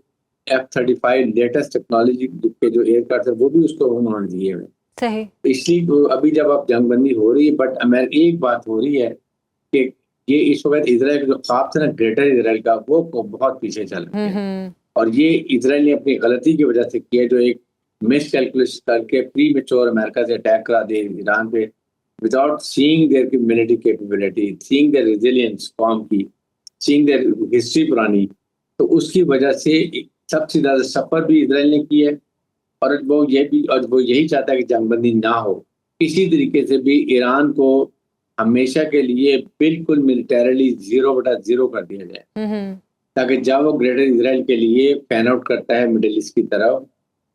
F-35 latest technology के जो एयरक्राफ्ट है वो भी उसको उन्होंने दिए हुए। सही। इसलिए अभी जब अब जंगबंदी हो रही है, बट अमेरिका एक बात हो रही है कि ये इस वक्त इजराइल का जो ख्वाब था ना ग्रेटर इजराइल का, वो बहुत पीछे चल रहा है, और ये इजराइल ने अपनी गलती की वजह से किया, जो एक मिस कैलकुलेशन करके प्री मेच्योर अमेरिका से अटैक करा दे ईरान पे, without seeing their military capability, seeing their resilience कौम की, सीइंग देयर हिस्ट्री पुरानी, तो उसकी वजह से सबसे ज्यादा सफर भी इजराइल ने की है। और वो यही चाहता है कि जंगबंदी ना हो। इसी तरीके से भी ईरान को हमेशा के लिए बिल्कुल मिलिटरीली 0/0 कर दिया जाए, ताकि जब वो ग्रेटर इजराइल के लिए पैन आउट करता है मिडिल ईस्ट की तरफ,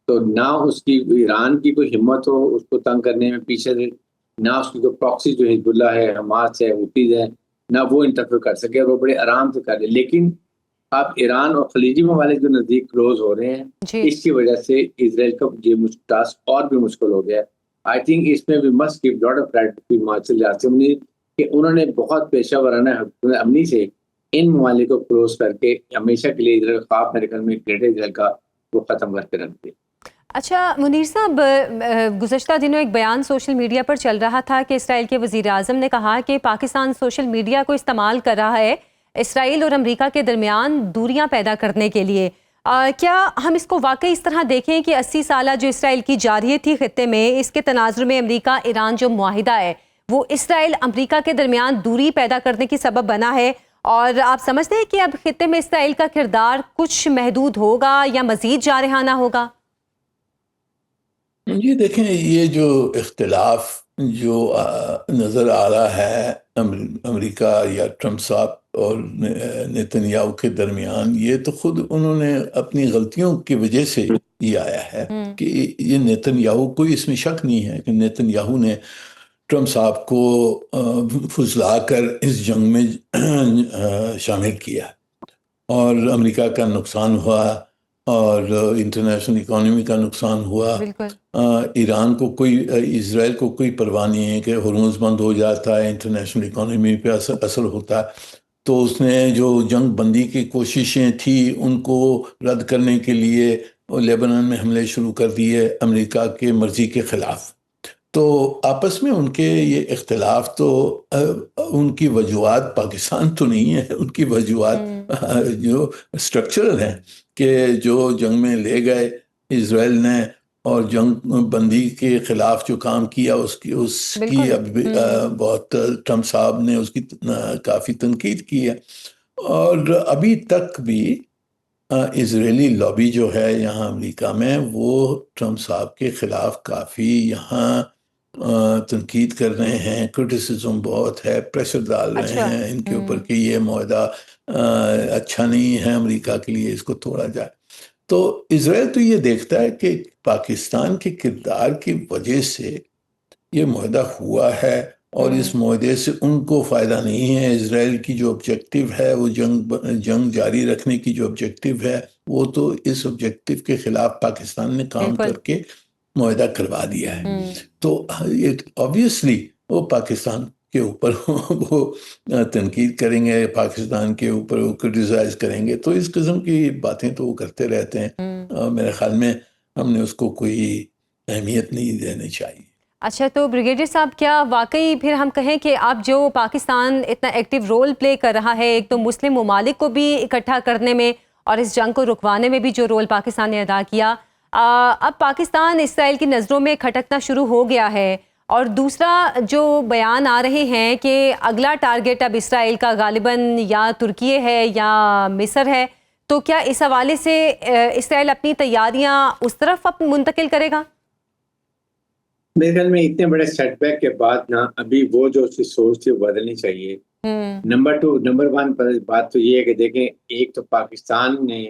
तो ना उसकी ईरान की कोई हिम्मत हो उसको तंग करने में, पीछे से ना उसकी कोई प्रॉक्सी जो हिजबुल्ला है, हमास है, हुतीज है, ना वो इंटरफेयर कर सके और वो बड़े आराम से कर ले। लेकिन अब ईरान और खलीजी ममालिक जो नज़दीक क्लोज हो रहे हैं, जी। इसकी वजह से इसराइल का ये टास्क और भी मुश्किल हो गया है। आई थिंक इसमें भी must give lot of credit to हिमाचल रियासत अमनी कि उन्होंने बहुत पेशा-वराना हुकूमत अमनी से इन ममालिक को क्लोज करके हमेशा के लिए इसराइल ख्वाब मेरे ख्याल में ग्रेटर इसराइल का वो ख़त्म करके रख दिया। अच्छा मुनीर साहब, गुज़श्ता दिनों एक बयान सोशल मीडिया पर चल रहा था कि इसराइल के वज़ीर आज़म ने कहा कि पाकिस्तान सोशल मीडिया को इस्तेमाल कर रहा है इसराइल और अमेरिका के दरमियान दूरियां पैदा करने के लिए। क्या हम इसको वाकई इस तरह देखें कि 80 साल जो इसराइल की जारहियत थी खित्ते में, इसके तनाजुर में अमेरिका ईरान जो मुआहिदा है वो इसराइल अमेरिका के दरमियान दूरी पैदा करने की सबब बना है, और आप समझते हैं कि अब खित्ते में इसराइल का किरदार कुछ महदूद होगा या मज़ीद जारहाना होगा? ये देखें, ये जो इख्तिलाफ जो नज़र आ रहा है अमेरिका या ट्रंप साहब और नेतन्याहू के दरमियान, ये तो खुद उन्होंने अपनी गलतियों की वजह से ये आया है कि ये नेतन्याहू, कोई इसमें शक नहीं है कि नेतन्याहू ने ट्रंप साहब को फुसला कर इस जंग में शामिल किया और अमेरिका का नुकसान हुआ और इंटरनेशनल इकोनॉमी का नुकसान हुआ। ईरान को कोई, इजराइल को कोई परवाह नहीं है कि हुर्मुज़ बंद हो जाता है, इंटरनेशनल इकोनॉमी पे असर होता है। तो उसने जो जंग बंदी की कोशिशें थी उनको रद्द करने के लिए लेबनान में हमले शुरू कर दिए अमेरिका के मर्जी के ख़िलाफ़। तो आपस में उनके ये इख्तिलाफ तो उनकी वजूहात पाकिस्तान तो नहीं है, उनकी वजूहात जो स्ट्रक्चरल हैं कि जो जंग में ले गए इसराइल ने और जंग बंदी के ख़िलाफ़ जो काम किया उसकी अभी बहुत ट्रंप साहब ने उसकी काफ़ी तनकीद की है। और अभी तक भी इजरायली लॉबी जो है यहाँ अमेरिका में वो ट्रंप साहब के ख़िलाफ़ काफ़ी यहाँ तनकीद कर रहे हैं, क्रिटिसिज्म बहुत है, प्रेशर डाल रहे हैं इनके ऊपर कि ये मुआहदा अच्छा नहीं है अमेरिका के लिए, इसको तोड़ा जाए। तो इजराइल तो ये देखता है कि पाकिस्तान के किरदार की वजह से ये मुआहदा हुआ है और इस मुआहदे से उनको फ़ायदा नहीं है। इजराइल की जो ऑब्जेक्टिव है वो जंग जारी रखने की जो ऑब्जेक्टिव है वो तो इस ऑब्जेक्टिव के ख़िलाफ़ पाकिस्तान ने काम करके मुआहदा करवा दिया है। तो ऑब्वियसली वो पाकिस्तान के ऊपर वो तनकीद करेंगे, पाकिस्तान के ऊपर वो क्रिटिसाइज करेंगे, तो इस किस्म की बातें तो वो करते रहते हैं। मेरे ख्याल में हमने उसको कोई अहमियत नहीं देनी चाहिए। अच्छा, तो ब्रिगेडियर साहब, क्या वाकई फिर हम कहें कि अब जो पाकिस्तान इतना एक्टिव रोल प्ले कर रहा है, एक तो मुस्लिम ममालिक को भी इकट्ठा करने में और इस जंग को रुकवाने में भी जो रोल पाकिस्तान ने अदा किया, अब पाकिस्तान इसराइल की नज़रों में खटकना शुरू हो गया है। और दूसरा जो बयान आ रहे हैं कि अगला टारगेट अब इसराइल का गालिबन या तुर्की है या मिस्र है, तो क्या इस हवाले से इसराइल अपनी तैयारियां उस तरफ अब मुंतकिल करेगा? मेरे ख्याल में इतने बड़े सेटबैक के बाद ना अभी वो जो उसकी सोच थी बदलनी चाहिए। नंबर वन पर बात तो ये है कि देखें, एक तो पाकिस्तान ने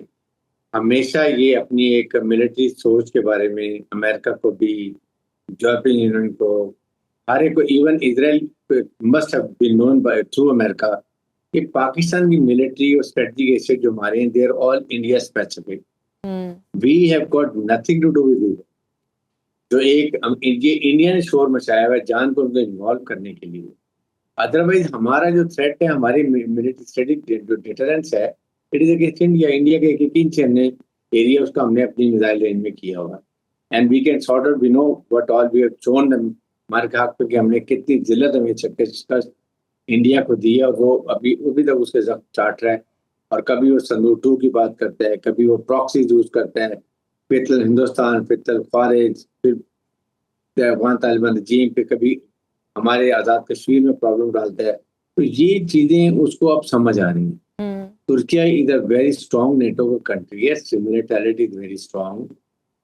हमेशा ये अपनी एक मिलिट्री सोच के बारे में अमेरिका को भी, यूरोपियन यूनियन को, हर एक को, even Israel must have been known by through America कि पाकिस्तान की मिलिट्री और स्ट्रेटजिक एसेट जो हमारे हैं they are all India specific. We have got nothing to do with it. जो एक ये इंडिया ने शोर मचाया हुआ है जान को उनको इन्वॉल्व करने के लिए। अदरवाइज हमारा जो थ्रेट है, हमारी मिलिट्री स्ट्रेटेजिक जो डिटरेंस है, it is against India. India के एक इंच हमने एरिया उसका हमने अपनी मिसाइल रेंज में किया हुआ, and we can sort out, we know what all we have shown them, हमारे खाक पे कि हमने कितनी जिल्लत हमें शिकस्त इंडिया को दी है और वो अभी तक उसके जख्म चाट रहा है। और कभी वो संदूर 2 की बात करता है, कभी वो प्रॉक्सी यूज करता है, फिर हिंदुस्तान, फिर खारिज, फिर अफगान तालिबान रजीम पे, कभी हमारे आज़ाद कश्मीर में प्रॉब्लम डालता है। तो ये चीज़ें उसको अब समझ आ रही हैं। Türkiye is a very strong NATO country है, सिमिलरिटी इज वेरी स्ट्रॉन्ग,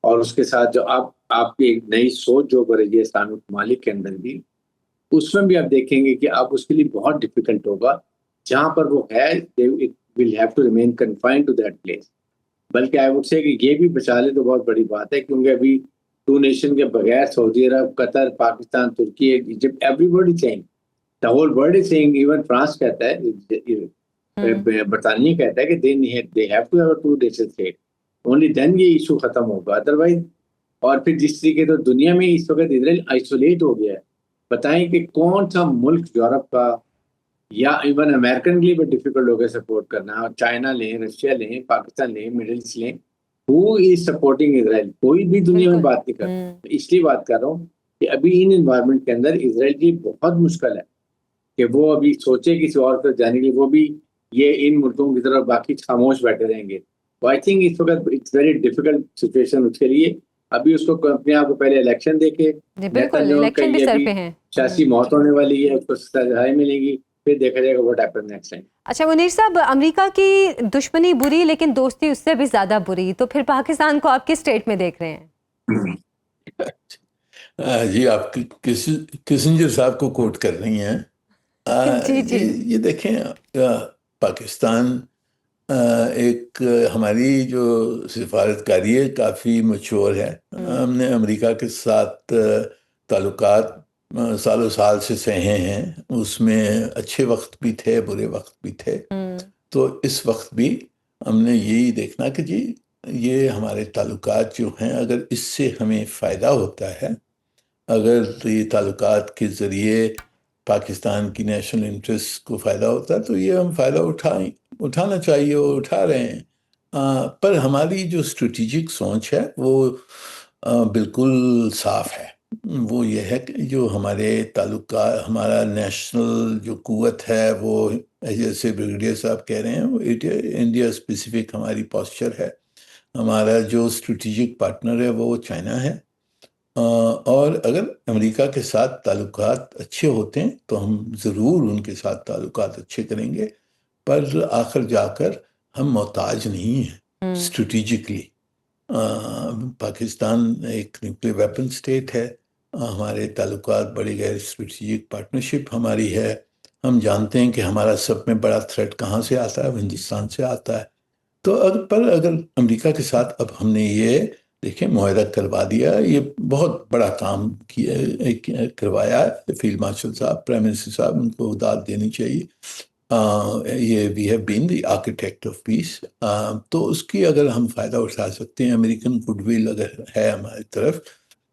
और उसके साथ जो आपकी एक नई सोच जो बढ़ रही है इस्लामिक ममालिक के अंदर भी, उसमें भी आप देखेंगे कि आप उसके लिए बहुत डिफिकल्ट होगा। जहाँ पर वो है, it will have to remain confined to that place. बल्कि आई वुड से कि ये भी बचा ले तो बहुत बड़ी बात है, क्योंकि अभी टू नेशन के बगैर सऊदी अरब, कतर, पाकिस्तान, तुर्की, Egypt, everybody saying, the whole world is saying, even France कहता है, बरतानिया कहता है कि they have to have a two nation state, only then ये इशू खत्म होगा, अदरवाइज। और फिर जिस तरीके तो दुनिया में इस वक्त इजराइल आइसोलेट हो गया है, बताएं कि कौन सा मुल्क यूरोप का या इवन अमेरिकन के लिए भी डिफिकल्ट हो गया सपोर्ट करना, और चाइना लें, रशिया लें, पाकिस्तान लें, मिडिल ईस्ट लें, हु इज सपोर्टिंग इजराइल, कोई भी दुनिया में बात नहीं कर रहा। इसलिए बात कर रहा हूँ कि अभी इन एनवायरनमेंट के अंदर इजराइल की बहुत मुश्किल है कि वो अभी सोचे किसी और तरफ जाने के लिए, वो भी ये इन मुल्कों की तरफ बाकी खामोश बैठे रहेंगे। तो आई थिंक इस वक्त इट्स वेरी डिफिकल्ट सिचुएशन उसके लिए। अभी उसको अपने आप को पहले इलेक्शन देके, बिल्कुल इलेक्शन भी सर पे हैं, सियासी मौत होने वाली है, उसको सजाएं मिलेगी, फिर देखा जाएगा व्हाट हैपेंस नेक्स्ट टाइम। अच्छा मुनीर साहब, अमेरिका की दुश्मनी बुरी लेकिन दोस्ती उससे भी ज्यादा बुरी, तो फिर पाकिस्तान को आप किस स्टेट में देख रहे हैं? जी आप किसिंजर साहब को कोट कर रही हैं। जी। ये देखें, पाकिस्तान एक हमारी जो सिफारतकारी है काफ़ी मैच्योर है। हमने अमेरिका के साथ ताल्लुकात सालों साल से सहे हैं, उसमें अच्छे वक्त भी थे, बुरे वक्त भी थे। तो इस वक्त भी हमने यही देखना कि जी ये हमारे ताल्लुकात जो हैं, अगर इससे हमें फ़ायदा होता है, अगर ये ताल्लुकात के ज़रिए पाकिस्तान की नेशनल इंटरेस्ट को फ़ायदा होता है, तो ये हम फ़ायदा उठाना चाहिए और उठा रहे हैं। पर हमारी जो स्ट्रेटेजिक सोच है वो बिल्कुल साफ़ है। वो ये है कि जो हमारे ताल्लुकात, हमारा नेशनल जो क़ुव्वत है, वो जैसे ब्रिगेडियर साहब कह रहे हैं, वो इंडिया स्पेसिफिक हमारी पोस्चर है। हमारा जो स्ट्रेटेजिक पार्टनर है वो चाइना है, और अगर अमेरिका के साथ ताल्लुकात अच्छे होते हैं तो हम ज़रूर उनके साथ ताल्लुकात अच्छे करेंगे, पर आखिर जाकर हम मोहताज नहीं हैं स्ट्रेटेजिकली। पाकिस्तान एक न्यूक्लियर वेपन स्टेट है, हमारे ताल्लुकात बड़ी गैर स्ट्रेटेजिक पार्टनरशिप हमारी है। हम जानते हैं कि हमारा सब में बड़ा थ्रेट कहाँ से आता है, हिंदुस्तान से आता है। तो अगर अमेरिका के साथ अब हमने ये देखिए मुआहदा करवा दिया, ये बहुत बड़ा काम करवाया है फील्ड मार्शल साहब, प्राइम मिनिस्टर साहब, उनको दाद देनी चाहिए। ये we have been the architect of peace. तो उसकी अगर हम फ़ायदा उठा सकते हैं, अमेरिकन गुडविल अगर है हमारी तरफ,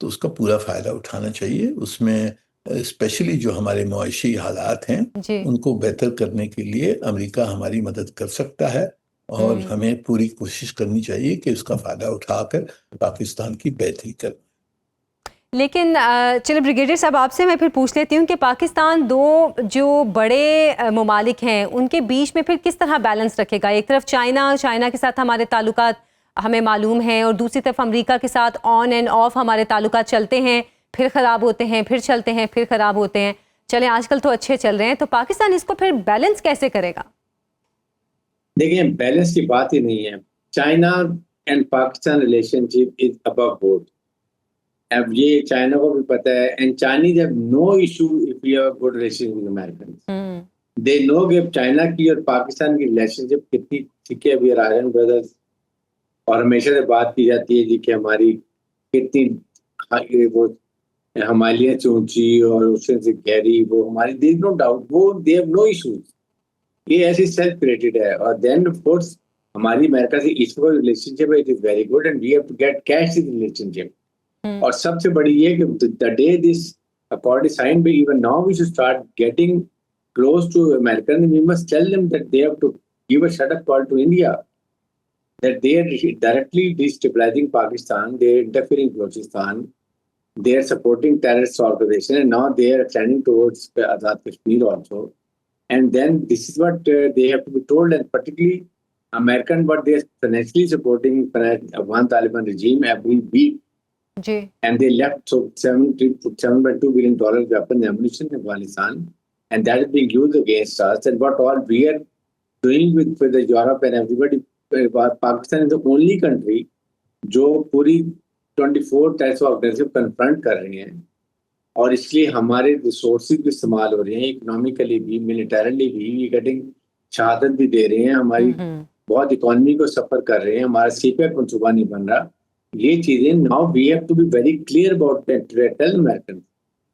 तो उसका पूरा फ़ायदा उठाना चाहिए। उसमें स्पेशली जो हमारे मुआशी हालात हैं उनको बेहतर करने के लिए अमेरिका हमारी मदद कर सकता है, और हमें पूरी कोशिश करनी चाहिए कि उसका फ़ायदा उठाकर पाकिस्तान की बेहतरी करें। लेकिन चलो ब्रिगेडियर साहब, आपसे मैं फिर पूछ लेती हूँ कि पाकिस्तान दो जो बड़े ममालिक हैं उनके बीच में फिर किस तरह बैलेंस रखेगा? एक तरफ चाइना के साथ हमारे ताल्लुकात हमें मालूम हैं, और दूसरी तरफ अमेरिका के साथ ऑन एंड ऑफ हमारे ताल्लुकात चलते हैं, फिर ख़राब होते हैं, फिर चलते हैं, फिर ख़राब होते हैं। चलें आजकल तो अच्छे चल रहे हैं, तो पाकिस्तान इसको फिर बैलेंस कैसे करेगा? देखिए, बैलेंस की बात ही नहीं है। China and Pakistan relationship is above board. अब ये चाइना को भी पता है, and Chinese have no issue if we have a good relation with American. They know कि चाइना की और पाकिस्तान की रिलेशनशिप कितनी ठीक है। वी आर आयरन ब्रदर्स, और हमेशा से बात की जाती है जी कि हमारी कितनी वो हिमालय से ऊंची और ओशन से गहरी, वो हमारी, देयर इज नो डाउट, वो दे हैव नो इशूज। ये ऐसी सेल्फ क्रिएटेड है। और देन ऑफ कोर्स हमारी अमेरिका से इस वक्त रिलेशनशिप है, it is very good, and we have to get cash in relationship. और सबसे बड़ी ये कि the day this accord is signed, even now we should start getting close to American. We must tell them that they have to give a shut up call to India, that they are directly destabilizing Pakistan, they are interfering in Balochistan, they are supporting terrorist organization, and now they are extending towards Azad Kashmir also. And then this is what they have to be told, and particularly American, what they are financially supporting Afghan Taliban regime every week. And they left $7.2 billion weapons and ammunition in Afghanistan, and that is being used against us. And what all we are doing with the Europe and everybody, Pakistan is the only country जो पूरी 24 types of organisation confront कर रही हैं, और इसलिए हमारे resources भी इस्तेमाल हो रहे हैं, इकोनॉमिकली भी, मिलिटरली भी, गेटिंग शहादत भी दे रहे हैं, हमारी बहुत इकोनॉमी को सफर कर रहे हैं, हमारा सीपेक मंसूबा नहीं बन रहा। ये चीजें now we have to be very clear about tell American.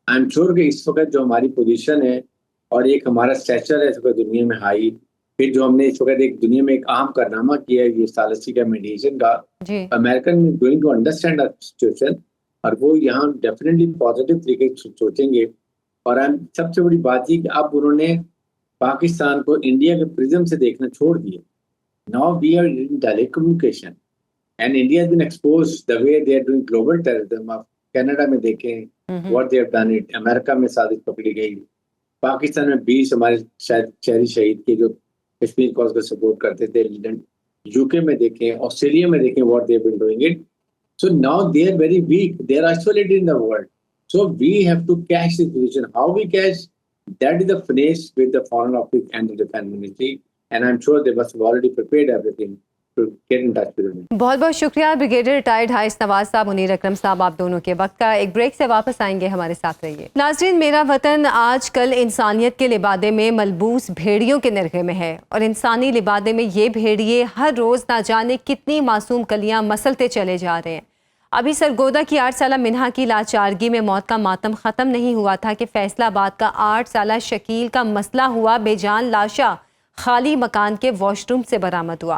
I am sure कि इस वक्त जो हमारी पोजीशन है और एक हमारा स्टैचर है इस वक्त दुनिया में हाई, फिर जो हमने इस वक्त एक दुनिया में एक अहम कारनामा किया है ये सालसी का मेडिएशन का, American going to understand our situation और वो यहाँ डेफिनेटली पॉजिटिव तरीके से सोचेंगे। और सबसे बड़ी बात ये कि अब उन्होंने पाकिस्तान को इंडिया के प्रिज्म से देखना छोड़ दिया। Now we are in direct communication and India has been exposed the way they are doing global terrorism. आप कनाडा में देखें what they have done it, America में साजिश पकड़ी गई, पाकिस्तान में 20 हमारे शहरी शहीद के जो कश्मीर कॉज को सपोर्ट करते थे, यूके में देखें, ऑस्ट्रेलिया में देखें what they have been doing it. So now they are very weak, they are isolated in the world. So we have to catch this position. How we catch, that is the finesse with the Foreign Office and the Defense Ministry, and I'm sure they must have already prepared everything to get in touch with them. बहुत बहुत शुक्रिया brigadier retired हाइस नवाज साहब, मुनीर अकरम साहब, आप दोनों के वक्त का। एक ब्रेक से वापस आएंगे, हमारे साथ रहिए। नाज़रीन, मेरा वतन आजकल इंसानियत के लिबादे में मलबूस भेड़ियों के नरगे में है और इंसानी लिबादे में ये भेड़िए हर रोज़ ना जाने कितनी मासूम कलियाँ मसलते चले जा रहे हैं। अभी सरगोदा की 8 साला मिन्हा की लाचारगी में मौत का मातम ख़त्म नहीं हुआ था कि फैसलाबाद का 8 साला शकील का मसला हुआ बेजान लाशा खाली मकान के वॉशरूम से बरामद हुआ।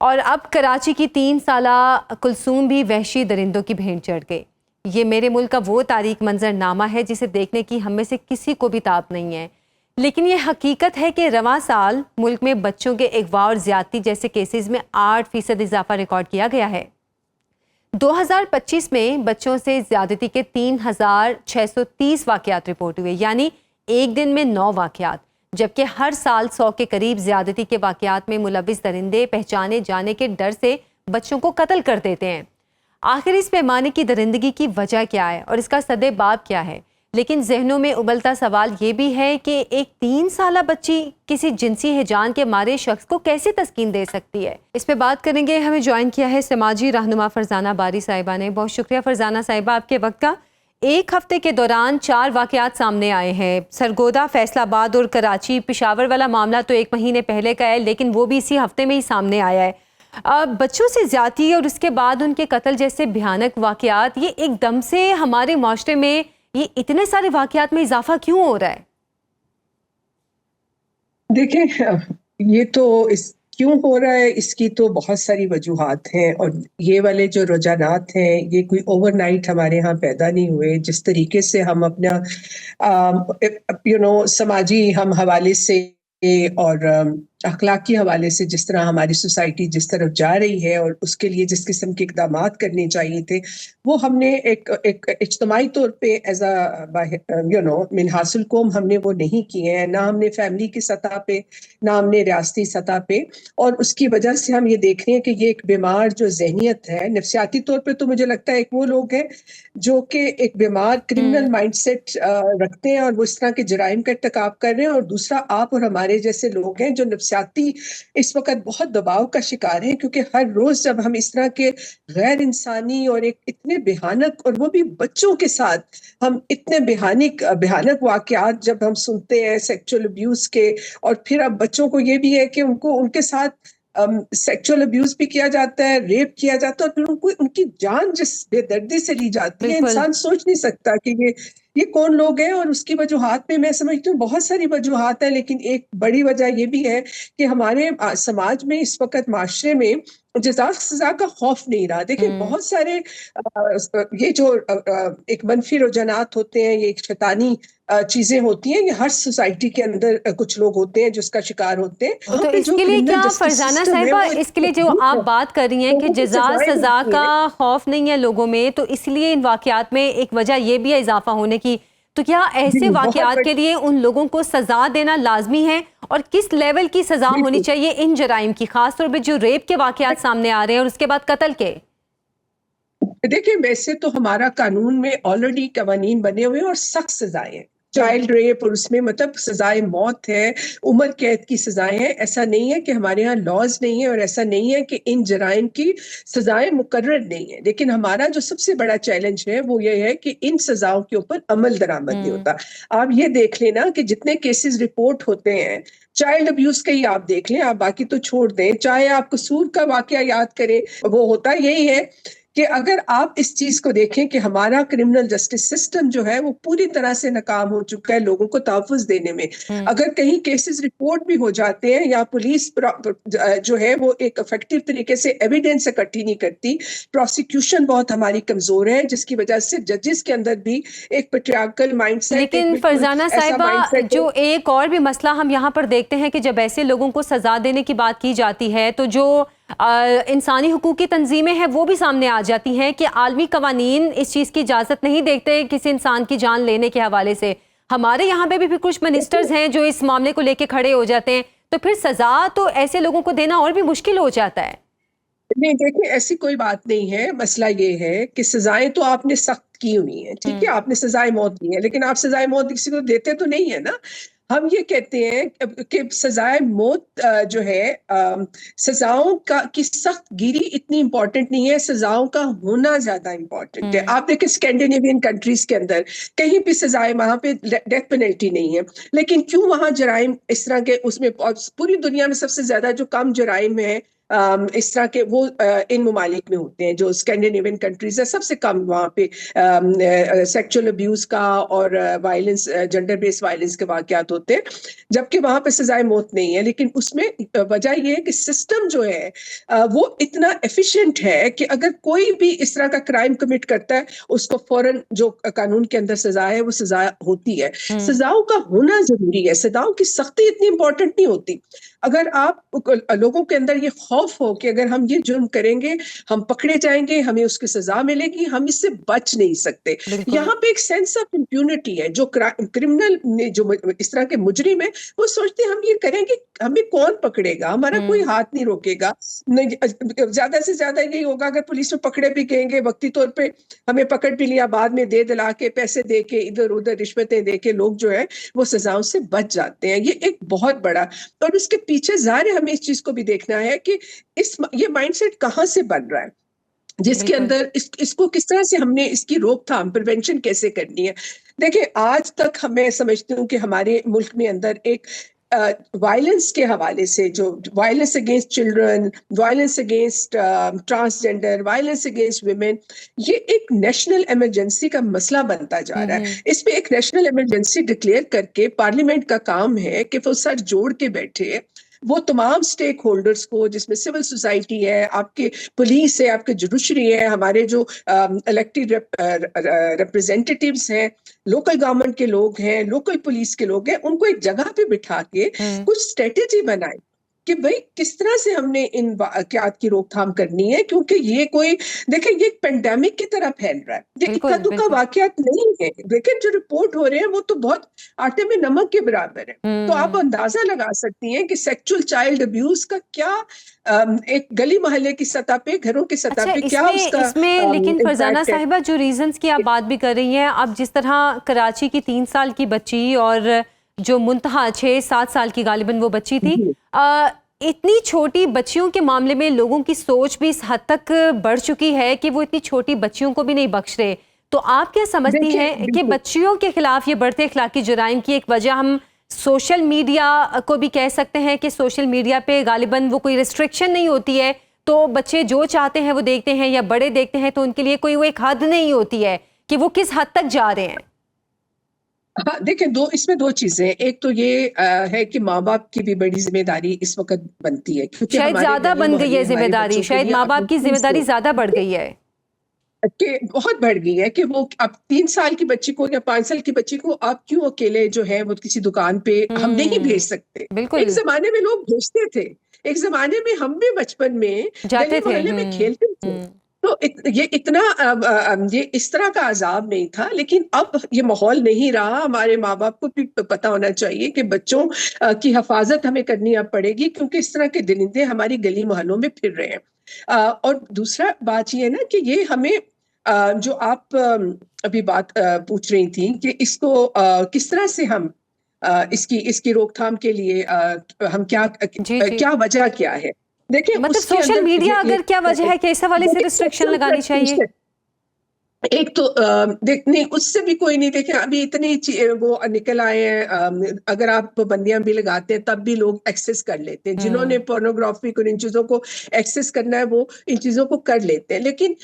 और अब कराची की 3 साला कुलसूम भी वहशी दरिंदों की भेंट चढ़ गई। ये मेरे मुल्क का वो तारीख मंजरनामा है जिसे देखने की हम में से किसी को भी ताब नहीं है, लेकिन ये हकीकत है कि रवां साल मुल्क में बच्चों के अगवा और ज्यादती जैसे केसेस में 8% इजाफा रिकॉर्ड किया गया है। 2025 में बच्चों से ज्यादती के 3630 वाकयात रिपोर्ट हुए, यानी एक दिन में 9 वाकयात, जबकि हर साल 100 के करीब ज्यादती के वाकयात में मुलविस दरिंदे पहचाने जाने के डर से बच्चों को कत्ल कर देते हैं। आखिर इस पैमाने की दरिंदगी की वजह क्या है और इसका सद्देबाब क्या है? लेकिन जहनों में उबलता सवाल ये भी है कि एक 3 साला बच्ची किसी जिनसी हिजान के मारे शख्स को कैसे तस्कीन दे सकती है? इस पे बात करेंगे। हमें ज्वाइन किया है समाजी रहनुमा फरजाना बारी साहिबा ने। बहुत शुक्रिया फरजाना साहिबा आपके वक्त का। एक हफ्ते के दौरान 4 वाकयात सामने आए हैं, सरगोदा, फैसलाबाद और कराची। पिशावर वाला मामला तो 1 महीने पहले का है, लेकिन वो भी इसी हफ्ते में ही सामने आया है। बच्चों से ज्यादती और उसके बाद उनके कत्ल जैसे भयानक वाकयात, ये एकदम से हमारे माशरे में ये इतने सारे वाकयात में इजाफा क्यों हो रहा है? देखिए, ये तो इस क्यों हो रहा है, इसकी तो बहुत सारी वजूहात हैं और ये वाले जो रुझानात हैं ये कोई ओवरनाइट हमारे यहाँ पैदा नहीं हुए। जिस तरीके से हम अपना समाजी हम हवाले से और अखलाकी हवाले से जिस तरह हमारी सोसाइटी जिस तरफ जा रही है और उसके लिए जिस किस्म के इक़दामात करने चाहिए थे, वो हमने एक इज्तिमाई तौर पे एज मिन हासिल कौम हमने वो नहीं किए हैं, ना हमने फैमिली की सतह पे, ना हमने रियासती सतह पे। और उसकी वजह से हम ये देख रहे हैं कि ये एक बीमार जो जहनियत है, नफ्सियाती तौर पे तो मुझे लगता है एक वो लोग हैं जो कि एक बीमार क्रिमिनल माइंडसेट रखते हैं और वो इस तरह के जराइम का इर्तिकाब कर रहे हैं, और दूसरा आप और हमारे जैसे लोग हैं जो इस वक्त बहुत दबाव का शिकार है, क्योंकि हर रोज जब हम इस तरह के गैर इंसानी और एक इतने भयानक, और वो भी बच्चों के साथ, हम इतने भयानक वाकयात जब हम सुनते हैं सेक्सुअल अब्यूज के, और फिर अब बच्चों को ये भी है कि उनको उनके साथ सेक्सुअल अब्यूज भी किया जाता है, रेप किया जाता है, और फिर उनको उनकी जान जिस बेदर्दी से ली जाती है, इंसान सोच नहीं सकता कि ये कौन लोग हैं। और उसकी वजूहात में मैं समझती हूँ बहुत सारी वजूहात है, लेकिन एक बड़ी वजह ये भी है कि हमारे समाज में इस वक्त माशरे में जज़ा सज़ा का खौफ नहीं रहा। देखिए, बहुत सारे ये जो एक मनफी रुझानात होते हैं, ये एक शैतानी चीजें होती हैं, ये हर सोसाइटी के अंदर कुछ लोग होते हैं जो इसका शिकार होते हैं। तो इसके लिए क्या फरजाना साहिबा, इसके लिए जो आप बात कर रही हैं कि जज़ा सज़ा का खौफ नहीं है लोगों में, तो इसलिए इन वाकयात में एक वजह ये भी है इजाफा होने की, तो क्या ऐसे वाकयात के लिए उन लोगों को सजा देना लाजमी है? और किस लेवल की सजा होनी चाहिए इन जराइम की, खासतौर पर जो रेप के वाकयात सामने आ रहे हैं और उसके बाद कत्ल के? देखिए, वैसे तो हमारा कानून में ऑलरेडी कवानीन बने हुए हैं और सख्त सजाएं हैं। चाइल्ड रेप और उसमें मतलब सजाए मौत है, उम्र कैद की सजाएं हैं। ऐसा नहीं है कि हमारे यहाँ लॉज नहीं है, और ऐसा नहीं है कि इन जराइम की सजाएं मुकर्रर नहीं है। लेकिन हमारा जो सबसे बड़ा चैलेंज है वो ये है कि इन सजाओं के ऊपर अमल दरामद नहीं होता। आप ये देख लेना कि जितने केसेस रिपोर्ट होते हैं चाइल्ड अब्यूज के ही आप देख लें, आप बाकी तो छोड़ दें, चाहे आप कसूर का वाकया याद करें, वो होता यही है कि अगर आप इस चीज को देखें कि हमारा क्रिमिनल जस्टिस सिस्टम जो है वो पूरी तरह से नाकाम हो चुका है लोगों को तहफ़्फ़ुज़ देने में। अगर कहीं केसेस रिपोर्ट भी हो जाते हैं या पुलिस जो है वो एक इफेक्टिव तरीके से एविडेंस इकट्ठी नहीं करती, प्रोसिक्यूशन बहुत हमारी कमजोर है, जिसकी वजह से जजेस के अंदर भी एक पेट्रियार्कल माइंडसेट, लेकिन फरजाना साहिबा, जो एक और भी मसला हम यहाँ पर देखते हैं कि जब ऐसे लोगों को सजा देने की बात की जाती है तो जो इंसानी हुकूक की तंजीमें हैं वो भी सामने आ जाती हैं कि आलमी कवानीन इस चीज़ की इजाज़त नहीं देते किसी इंसान की जान लेने के हवाले से। हमारे यहाँ पे भी कुछ मिनिस्टर्स हैं जो इस मामले को लेके खड़े हो जाते हैं, तो फिर सजा तो ऐसे लोगों को देना और भी मुश्किल हो जाता है। नहीं, देखिए ऐसी कोई बात नहीं है। मसला ये है कि सजाएं तो आपने सख्त की हुई हैं, ठीक है, आपने सजाए मौत दी है, लेकिन आप सजाए मौत किसी को देते तो नहीं है ना। हम ये कहते हैं कि सजाए मौत जो है सजाओं की सख्त गिरी इतनी इंपॉर्टेंट नहीं है, सजाओं का होना ज्यादा इंपॉर्टेंट है। आप देखिए स्कैंडिनेवियन कंट्रीज के अंदर कहीं भी सजाए, वहां पे डेथ पेनल्टी नहीं है, लेकिन क्यों वहां जराइम इस तरह के, उसमें पूरी दुनिया में सबसे ज्यादा जो कम जराइम है इस तरह के वो इन मुमालिक में होते हैं, जो स्कैंडिनेवियन कंट्रीज है, सबसे कम वहाँ पे सेक्सुअल अब्यूज का और वायलेंस, जेंडर बेस्ड वायलेंस के वाकयात होते हैं, जबकि वहाँ पे सजाए मौत नहीं है। लेकिन उसमें वजह ये है कि सिस्टम जो है वो इतना एफिशिएंट है कि अगर कोई भी इस तरह का क्राइम कमिट करता है उसको फौरन जो कानून के अंदर सजा है वो सजा होती है। सजाओं का होना जरूरी है, सजाओं की सख्ती इतनी इंपॉर्टेंट नहीं होती। अगर आप लोगों के अंदर ये खौफ हो कि अगर हम ये जुर्म करेंगे हम पकड़े जाएंगे, हमें उसकी सजा मिलेगी, हम इससे बच नहीं सकते, यहाँ पे एक सेंस ऑफ इम्प्यूनिटी है। जो क्रिमिनल ने, जो इस तरह के मुजरिम है, वो सोचते हैं हम ये करेंगे हमें कौन पकड़ेगा, हमारा कोई हाथ नहीं रोकेगा। ज्यादा से ज्यादा यही होगा अगर पुलिस में पकड़े भी गएंगे, वक्ती तौर पे हमें पकड़ भी लिया, बाद में दे दिला के, पैसे दे के, इधर उधर रिश्वतें दे के लोग जो है वो सजाओं से बच जाते हैं। ये एक बहुत बड़ा, और उसके पीछे ज़ाहिर है हमें इस चीज को भी देखना है कि ये माइंडसेट कहाँ से बन रहा है, जिसके अंदर इसको किस तरह से हमने इसकी रोकथाम, प्रिवेंशन कैसे करनी है। देखिए आज तक मैं समझती हूँ कि हमारे मुल्क में अंदर एक वायलेंस के हवाले से, जो violence against children, violence against transgender, violence against women, ये एक नेशनल इमरजेंसी का मसला बनता जा रहा है। इस पे एक नेशनल इमरजेंसी डिक्लेयर करके पार्लियामेंट का काम है कि वो सर जोड़ के बैठे, वो तमाम स्टेक होल्डर्स को, जिसमें सिविल सोसाइटी है, आपके पुलिस है, आपके जुडिशरी है, हमारे जो इलेक्टेड रिप्रेजेंटेटिव्स हैं, लोकल गवर्नमेंट के लोग हैं, लोकल पुलिस के लोग हैं, उनको एक जगह पे बिठा के कुछ स्ट्रेटेजी बनाए कि भाई किस तरह से हमने इन वाकयात की रोकथाम करनी है। क्योंकि ये कोई, देखिए ये एक पेंडेमिक की तरह फैल रहा है, ये इक्का दुक्का वाकयात नहीं है। लेकिन जो रिपोर्ट हो रहे हैं वो तो बहुत आटे में नमक के बराबर है। तो आप अंदाजा लगा सकती हैं कि सेक्सुअल चाइल्ड अब्यूज का क्या एक गली मोहल्ले की सतह पे, घरों की सतह पे क्या उसका इसमें लेकिन फरजाना साहिबा, जो रीजंस की आप बात भी कर रही हैं, अब जिस तरह कराची की 3 साल की बच्ची और जो मुंतहा 6-7 साल की गालिबन वो बच्ची थी, इतनी छोटी बच्चियों के मामले में लोगों की सोच भी इस हद तक बढ़ चुकी है कि वो इतनी छोटी बच्चियों को भी नहीं बख्श रहे। तो आप क्या समझती हैं कि बच्चियों के खिलाफ ये बढ़ते इखलाकी जुराइम की एक वजह हम सोशल मीडिया को भी कह सकते हैं कि सोशल मीडिया पे गालिबन वो कोई रिस्ट्रिक्शन नहीं होती है, तो बच्चे जो चाहते हैं वो देखते हैं, या बड़े देखते हैं, तो उनके लिए कोई वो एक हद नहीं होती है कि वो किस हद तक जा रहे हैं? हाँ, देखिए इसमें दो चीजें, एक तो ये है कि माँ बाप की भी बड़ी जिम्मेदारी इस वक्त बनती है, क्योंकि शायद ज्यादा बन गई है जिम्मेदारी, शायद माँ बाप की जिम्मेदारी ज्यादा बढ़ गई है, कि बहुत बढ़ गई है कि वो अब 3 साल की बच्ची को या 5 साल की बच्ची को आप क्यों अकेले जो है वो किसी दुकान पे हम नहीं भेज सकते। एक जमाने में लोग भेजते थे, एक जमाने में हम भी बचपन में जाते थे, में खेलते थे, तो ये इतना ये इस तरह का अजाब नहीं था। लेकिन अब ये माहौल नहीं रहा। हमारे माँ बाप को भी पता होना चाहिए कि बच्चों की हिफाजत हमें करनी अब पड़ेगी, क्योंकि इस तरह के दरिंदे हमारी गली मोहल्लों में फिर रहे हैं। और दूसरा बात ये है ना कि ये हमें जो आप अभी बात पूछ रही थी कि इसको किस तरह से हम इसकी रोकथाम के लिए हम क्या वजह क्या है। देखिए मतलब सोशल मीडिया अगर क्या वजह है कि इस हवाले से रिस्ट्रिक्शन लगानी चाहिए? एक तो नहीं, उससे भी कोई नहीं। देखे अभी इतनी वो निकल आए हैं, अगर आप पाबंदियां भी लगाते हैं तब भी लोग एक्सेस कर लेते हैं। जिन्होंने पोर्नोग्राफी को, इन चीजों को एक्सेस करना है वो इन चीजों को कर लेते हैं। लेकिन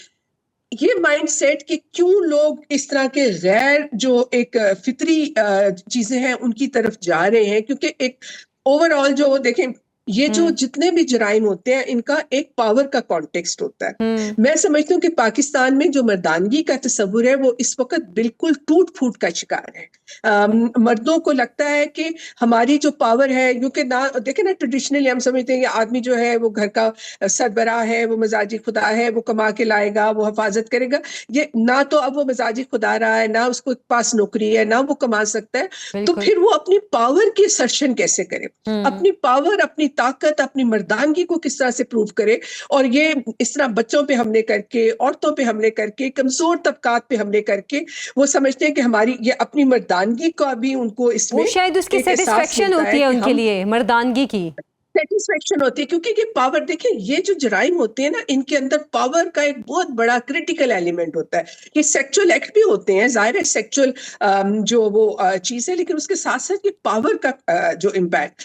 ये माइंडसेट कि क्यों लोग इस तरह के गैर जो एक फितरी चीजें हैं उनकी तरफ जा रहे हैं, क्योंकि एक ओवरऑल जो देखें ये जो जितने भी जराइम होते हैं इनका एक पावर का कॉन्टेक्स्ट होता है। मैं समझती हूँ कि पाकिस्तान में जो मर्दानगी का तस्वुर है वो इस वक्त बिल्कुल टूट फूट का शिकार है। मर्दों को लगता है कि हमारी जो पावर है, क्योंकि ना देखें ना ट्रेडिशनली हम समझते हैं कि आदमी जो है वो घर का सरबराह है, वो मजाजी खुदा है, वो कमा के लाएगा, वो हिफाजत करेगा। ये ना तो अब वो मजाजी खुदा रहा है, ना उसको पास नौकरी है, ना वो कमा सकता है, तो फिर वो अपनी पावर की असर्शन कैसे करे, अपनी पावर, अपनी ताकत, अपनी मर्दानगी को किस तरह से प्रूव करे। और ये इस तरह बच्चों पे हमले करके, औरतों पे हमले करके, कमजोर तबकात पे हमले करके वो समझते हैं कि हमारी ये अपनी मर्दानगी का भी उनको इसमें वो शायद उसकी सेटिस्फेक्शन होती है उनके लिए, मर्दानगी की सेटिस्फेक्शन होती है, क्योंकि ये पावर देखें, ये जो जराइम होते हैं ना इनके अंदर पावर का एक बहुत बड़ा क्रिटिकल एलिमेंट होता है। ये सेक्सुअल एक्ट भी होते हैं, जाहिर है सेक्सुअल जो वो चीज है, लेकिन उसके साथ साथ ये पावर का जो इम्पैक्ट,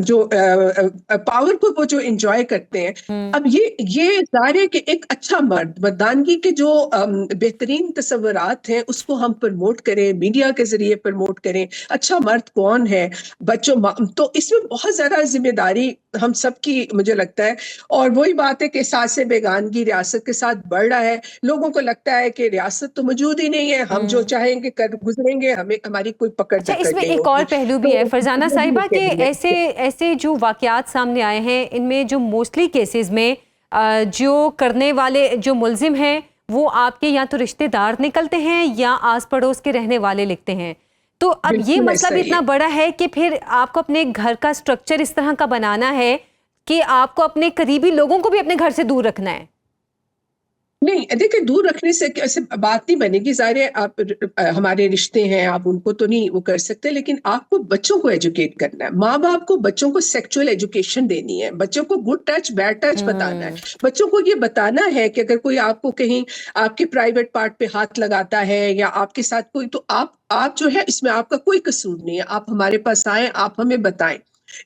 जो पावर को वो जो एंजॉय करते हैं। अब ये जाहिर है कि एक अच्छा मर्दानगी के जो बेहतरीन तस्वुरात हैं उसको हम प्रमोट करें, मीडिया के जरिए प्रमोट करें। अच्छा मर्द कौन है, बच्चों, तो इसमें बहुत ज्यादा जिम्मेदारी हम सबकी मुझे लगता है। और वही बात है कि एहसास बेगानगी रियासत के साथ बढ़ रहा है। लोगों को लगता है कि रियासत तो मौजूद ही नहीं है, हम जो चाहेंगे कर गुजरेंगे, हमें हमारी कोई पकड़ अच्छा, इसमें एक और पहलू भी है फरजाना साहिबा कि ऐसे जो वाकयात सामने आए हैं इनमें जो मोस्टली केसेस में जो करने वाले जो मुल्जिम हैं वो आपके या तो रिश्तेदार निकलते हैं या आस पड़ोस के रहने वाले लिखते हैं। तो अब ये मसला भी इतना बड़ा है कि फिर आपको अपने घर का स्ट्रक्चर इस तरह का बनाना है कि आपको अपने करीबी लोगों को भी अपने घर से दूर रखना है। नहीं देखिए, दूर रखने से ऐसे बात नहीं बनेगी। जाहिर है आप हमारे रिश्ते हैं, आप उनको तो नहीं वो कर सकते, लेकिन आपको बच्चों को एजुकेट करना है। माँ बाप को बच्चों को सेक्सुअल एजुकेशन देनी है, बच्चों को गुड टच बैड टच बताना है। बच्चों को ये बताना है कि अगर कोई आपको कहीं आपके प्राइवेट पार्ट पे हाथ लगाता है या आपके साथ कोई, तो आप जो है इसमें आपका कोई कसूर नहीं है, आप हमारे पास आए, आप हमें बताएं।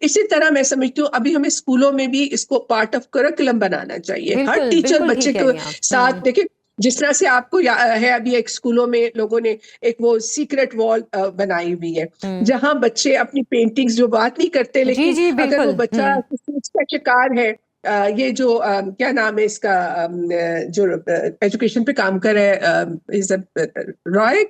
इसी तरह मैं समझती हूँ अभी हमें स्कूलों में भी इसको पार्ट ऑफ करिकुलम बनाना चाहिए। हर टीचर बच्चे के साथ देखिए, जिस तरह से आपको है अभी एक स्कूलों में लोगों ने एक वो सीक्रेट वॉल बनाई हुई है जहां बच्चे अपनी पेंटिंग्स जो बात नहीं करते, लेकिन अगर वो बच्चा किसी का शिकार है, ये जो क्या नाम है इसका जो एजुकेशन पे काम कर रहा है, रॉय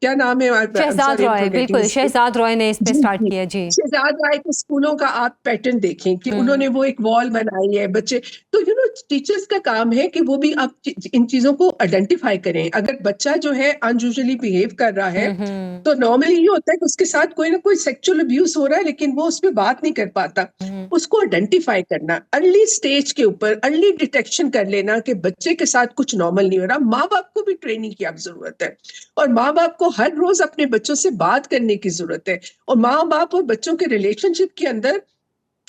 क्या नाम है, शहजाद रॉय, बिल्कुल शहजाद रॉय ने इस पे स्टार्ट किया जी। शहजाद रॉय के स्कूलों का आप पैटर्न देखें कि उन्होंने वो एक वॉल बनाई है बच्चे, तो टीचर्स का काम है कि वो भी आप इन चीजों को आइडेंटिफाई करें। अगर बच्चा जो है अनयूजुअली बिहेव कर रहा है तो नॉर्मली ये होता है कि उसके साथ कोई ना कोई सेक्सुअल अब्यूज हो रहा है, लेकिन वो उस पर बात नहीं कर पाता। उसको आइडेंटिफाई करना, अर्ली स्टेज के ऊपर अर्ली डिटेक्शन कर लेना कि बच्चे के साथ कुछ नॉर्मल नहीं हो रहा। माँ बाप को भी ट्रेनिंग की अब जरूरत है, और माँ बाप को हर रोज अपने बच्चों से बात करने की जरूरत है। और माँ बाप और बच्चों के रिलेशनशिप के अंदर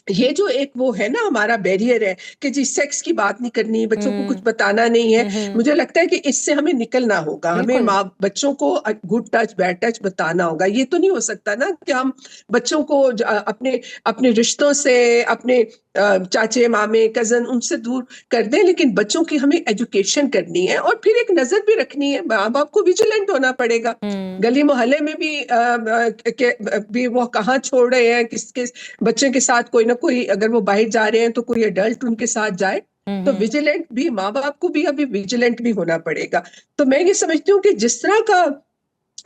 ये जो एक वो है ना हमारा बैरियर है कि जी सेक्स की बात नहीं करनी, बच्चों को कुछ बताना नहीं है, मुझे लगता है कि इससे हमें निकलना होगा। हमें बच्चों को गुड टच बैड टच बताना होगा। ये तो नहीं हो सकता ना कि हम बच्चों को अपने रिश्तों से, अपने चाचे मामे कजन उनसे दूर कर दें, लेकिन बच्चों की हमें एजुकेशन करनी है। और फिर एक नजर भी रखनी है, माँ बाप को विजिलेंट होना पड़ेगा। गली मोहल्ले में भी वो कहाँ छोड़ रहे हैं, किसके बच्चे के साथ कोई ना कोई, अगर वो बाहर जा रहे हैं तो कोई एडल्ट उनके साथ जाए, तो विजिलेंट भी माँ बाप को भी अभी विजिलेंट भी होना पड़ेगा। तो मैं ये समझती हूँ कि जिस तरह का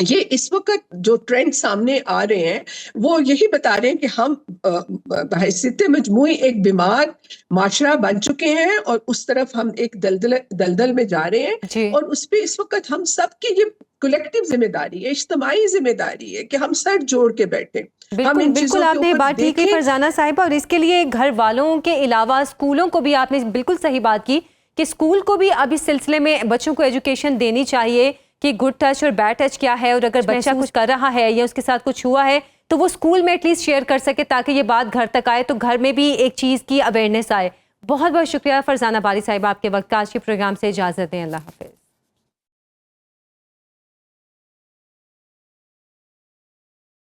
ये इस वक्त जो ट्रेंड सामने आ रहे हैं वो यही बता रहे हैं कि हम बहैसियत मजमूई एक बीमार माशरा बन चुके हैं और उस तरफ हम एक दलदल में जा रहे हैं। और उस पे इस वक्त हम सबकी ये कलेक्टिव जिम्मेदारी है, इज्तिमाई जिम्मेदारी है कि हम सर जोड़ के बैठे। बिल्कुल आपने बात ठीक की फरजाना साहिबा, और इसके लिए घर वालों के अलावा स्कूलों को भी आपने बिल्कुल सही बात की कि स्कूल को भी अब इस सिलसिले में बच्चों को एजुकेशन देनी चाहिए कि गुड टच और बैड टच क्या है, और अगर बच्चा कुछ कर रहा है या उसके साथ कुछ हुआ है तो वो स्कूल में एटलीस्ट शेयर कर सके ताकि ये बात घर तक आए, तो घर में भी एक चीज़ की अवेयरनेस आए। बहुत बहुत शुक्रिया फरजाना बारी साहिबा, आपके वक्त का आज के प्रोग्राम से इजाज़त दें। अल्लाह हाफ़िज़।